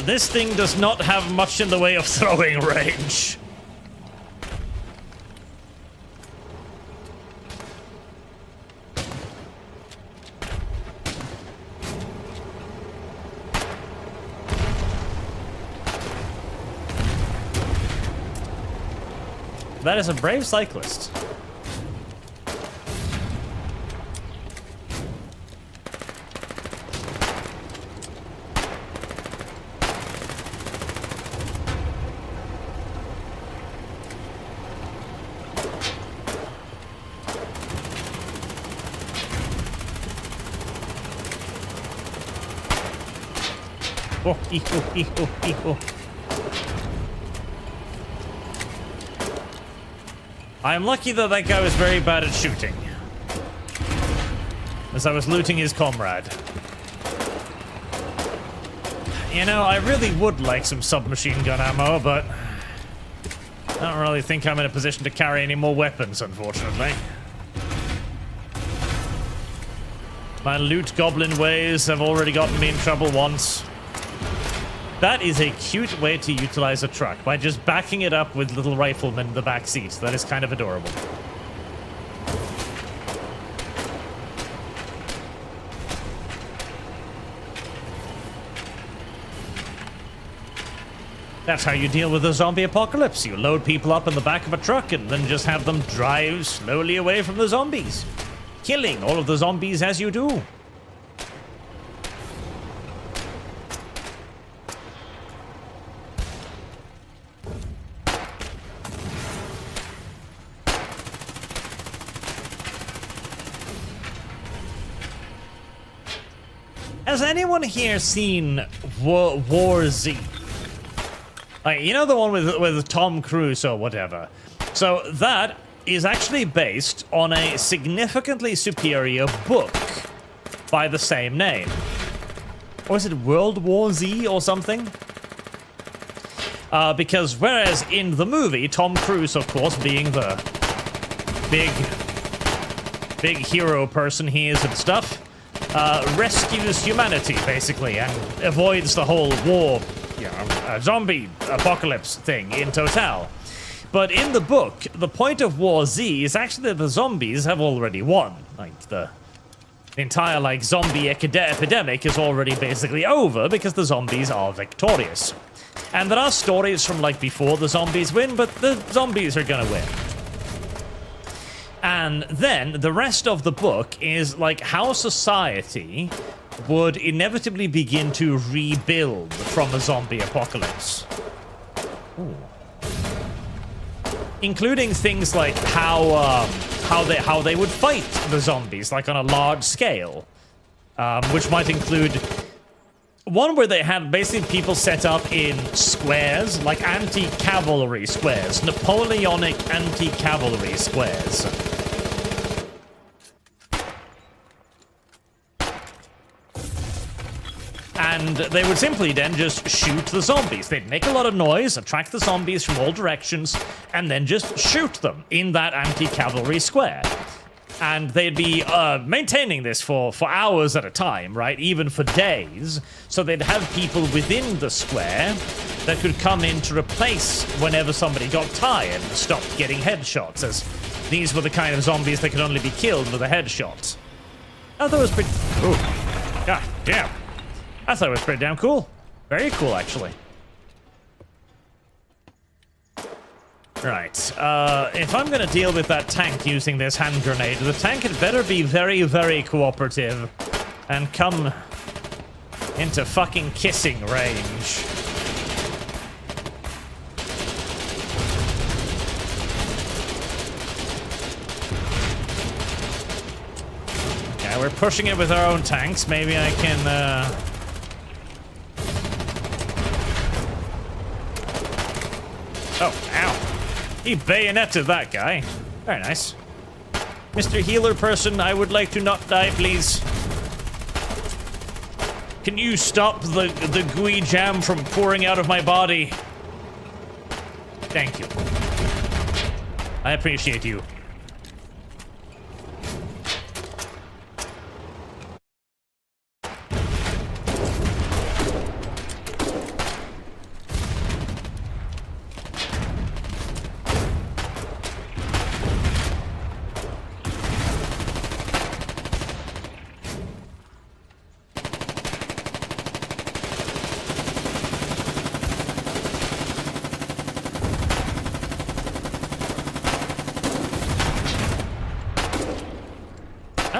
This thing does not have much in the way of throwing range. That is a brave cyclist. Oh, eho. I am lucky that that guy was very bad at shooting, as I was looting his comrade. You know, I really would like some submachine gun ammo, but I don't really think I'm in a position to carry any more weapons, unfortunately. My loot goblin ways have already gotten me in trouble once. That is a cute way to utilize a truck, by just backing it up with little riflemen in the back seat. That is kind of adorable. That's how you deal with a zombie apocalypse. You load people up in the back of a truck and then just have them drive slowly away from the zombies, killing all of the zombies as you do. Has anyone here seen War Z? Like, you know, the one with Tom Cruise or whatever? So that is actually based on a significantly superior book by the same name. Or is it World War Z or something? Because whereas in the movie, Tom Cruise, of course, being the big hero person he is and stuff, rescues humanity, basically, and avoids the whole war, you know, zombie apocalypse thing in total. But in the book, the point of War Z is actually that the zombies have already won. Like, the entire, like, zombie epidemic is already basically over because the zombies are victorious. And there are stories from, like, before the zombies win, but the zombies are gonna win. And then the rest of the book is like how society would inevitably begin to rebuild from a zombie apocalypse. Ooh. Including things like how they would fight the zombies, like on a large scale, which might include one where they had basically people set up in squares, like anti-cavalry squares, Napoleonic anti-cavalry squares. And they would simply then just shoot the zombies. They'd make a lot of noise, attract the zombies from all directions, and then just shoot them in that anti-cavalry square. And they'd be maintaining this for hours at a time, right? Even for days. So they'd have people within the square that could come in to replace whenever somebody got tired and stopped getting headshots, as these were the kind of zombies that could only be killed with a headshot. I thought it was pretty... Ooh. God damn. I thought it was pretty damn cool. Very cool, actually. Right. If I'm gonna deal with that tank using this hand grenade, the tank had better be very, very cooperative and come into fucking kissing range. Okay, we're pushing it with our own tanks. Maybe I can, Oh, ow. He bayoneted that guy. Very nice. Mr. Healer person, I would like to not die, please. Can you stop the gooey jam from pouring out of my body? Thank you. I appreciate you.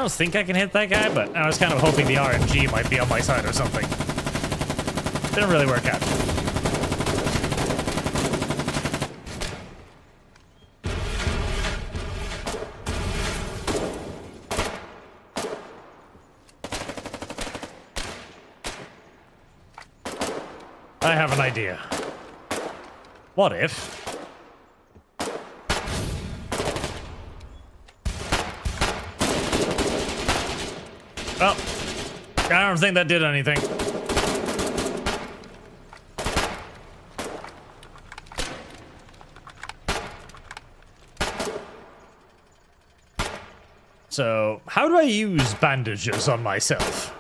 don't think I can hit that guy, but I was kind of hoping the RNG might be on my side or something. Didn't really work out. I have an idea. What if... Oh, I don't think that did anything. So, how do I use bandages on myself?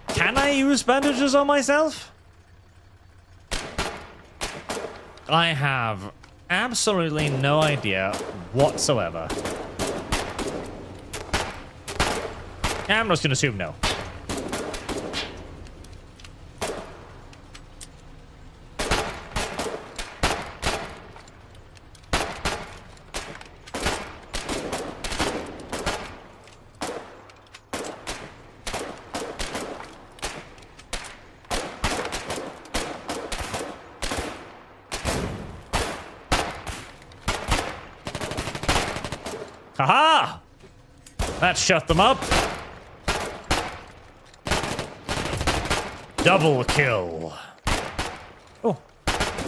Can I use bandages on myself? I have absolutely no idea whatsoever. I'm just gonna assume no. Haha! That shut them up. Double kill. Oh,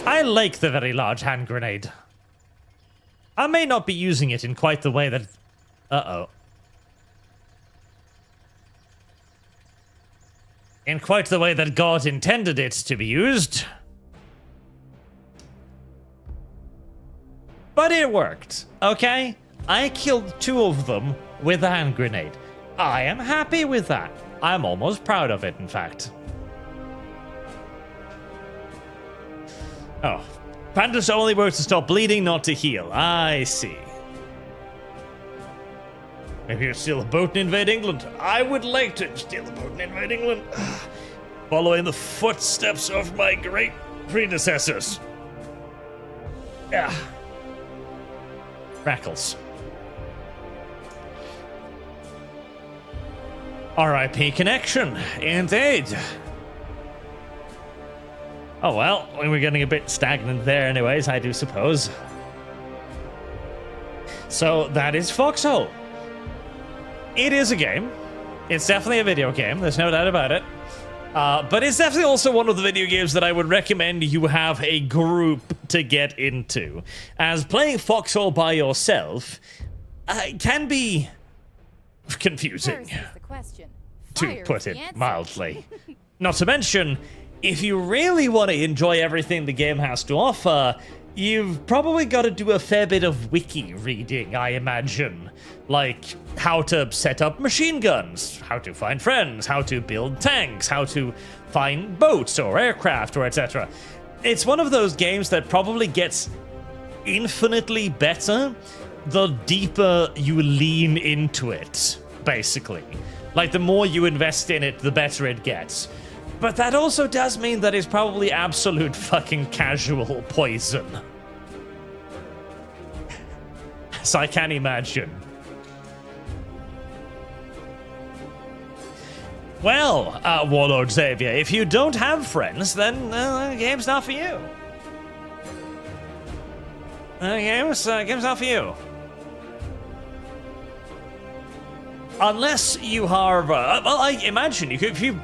I like the very large hand grenade. I may not be using it in quite the way that... Uh-oh. In quite the way that God intended it to be used. But it worked, okay? I killed 2 of them with a hand grenade. I am happy with that. I'm almost proud of it, in fact. Oh, bandage only works to stop bleeding, not to heal. I see. Maybe you'll steal a boat and invade England. I would like to steal a boat and invade England. Following the footsteps of my great predecessors. Yeah. Rackles. R.I.P. connection, indeed. Oh well, we were getting a bit stagnant there anyways, I do suppose. So that is Foxhole. It is a game. It's definitely a video game, there's no doubt about it. But it's definitely also one of the video games that I would recommend you have a group to get into. As playing Foxhole by yourself can be confusing, to put it mildly. Not to mention, if you really want to enjoy everything the game has to offer, you've probably got to do a fair bit of wiki reading, I imagine. Like, how to set up machine guns, how to find friends, how to build tanks, how to find boats or aircraft or etc. It's one of those games that probably gets infinitely better the deeper you lean into it, basically. Like, the more you invest in it, the better it gets. But that also does mean that it's probably absolute fucking casual poison. So I can imagine. Well, Warlord Xavier, if you don't have friends, then the game's not for you. Game's not for you. Unless you have, well, I imagine you could, if you,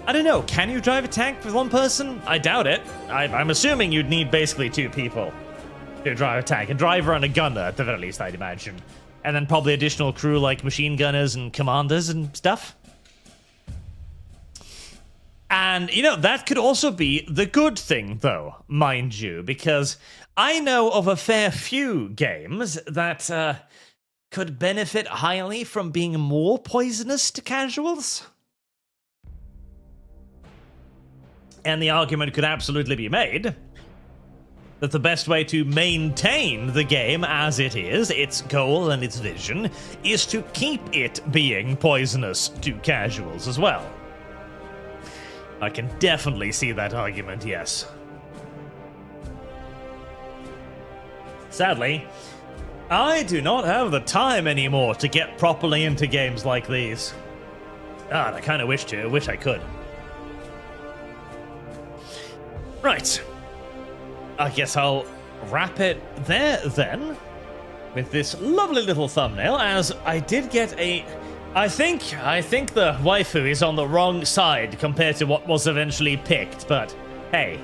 I don't know, can you drive a tank with one person? I doubt it. I'm assuming you'd need basically 2 people to drive a tank. A driver and a gunner, at the very least, I'd imagine. And then probably additional crew like machine gunners and commanders and stuff. And, you know, that could also be the good thing, though, mind you, because I know of a fair few games that could benefit highly from being more poisonous to casuals. And the argument could absolutely be made that the best way to maintain the game as it is, its goal and its vision, is to keep it being poisonous to casuals as well. I can definitely see that argument, yes. Sadly, I do not have the time anymore to get properly into games like these. God, I kind of wish I could. Right. I guess I'll wrap it there then, with this lovely little thumbnail, as I did get a... I think the waifu is on the wrong side compared to what was eventually picked, but hey,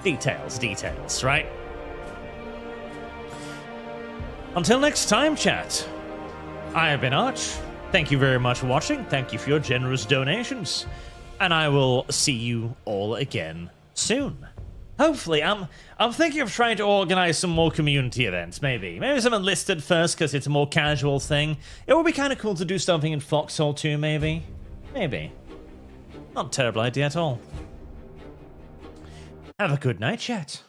details, right? Until next time, chat, I have been Arch. Thank you very much for watching, thank you for your generous donations, and I will see you all again soon. Hopefully, I'm thinking of trying to organize some more community events, maybe some enlisted first, because it's a more casual thing. It would be kind of cool to do something in Foxhole too, maybe. Not a terrible idea at all. Have a good night, chat.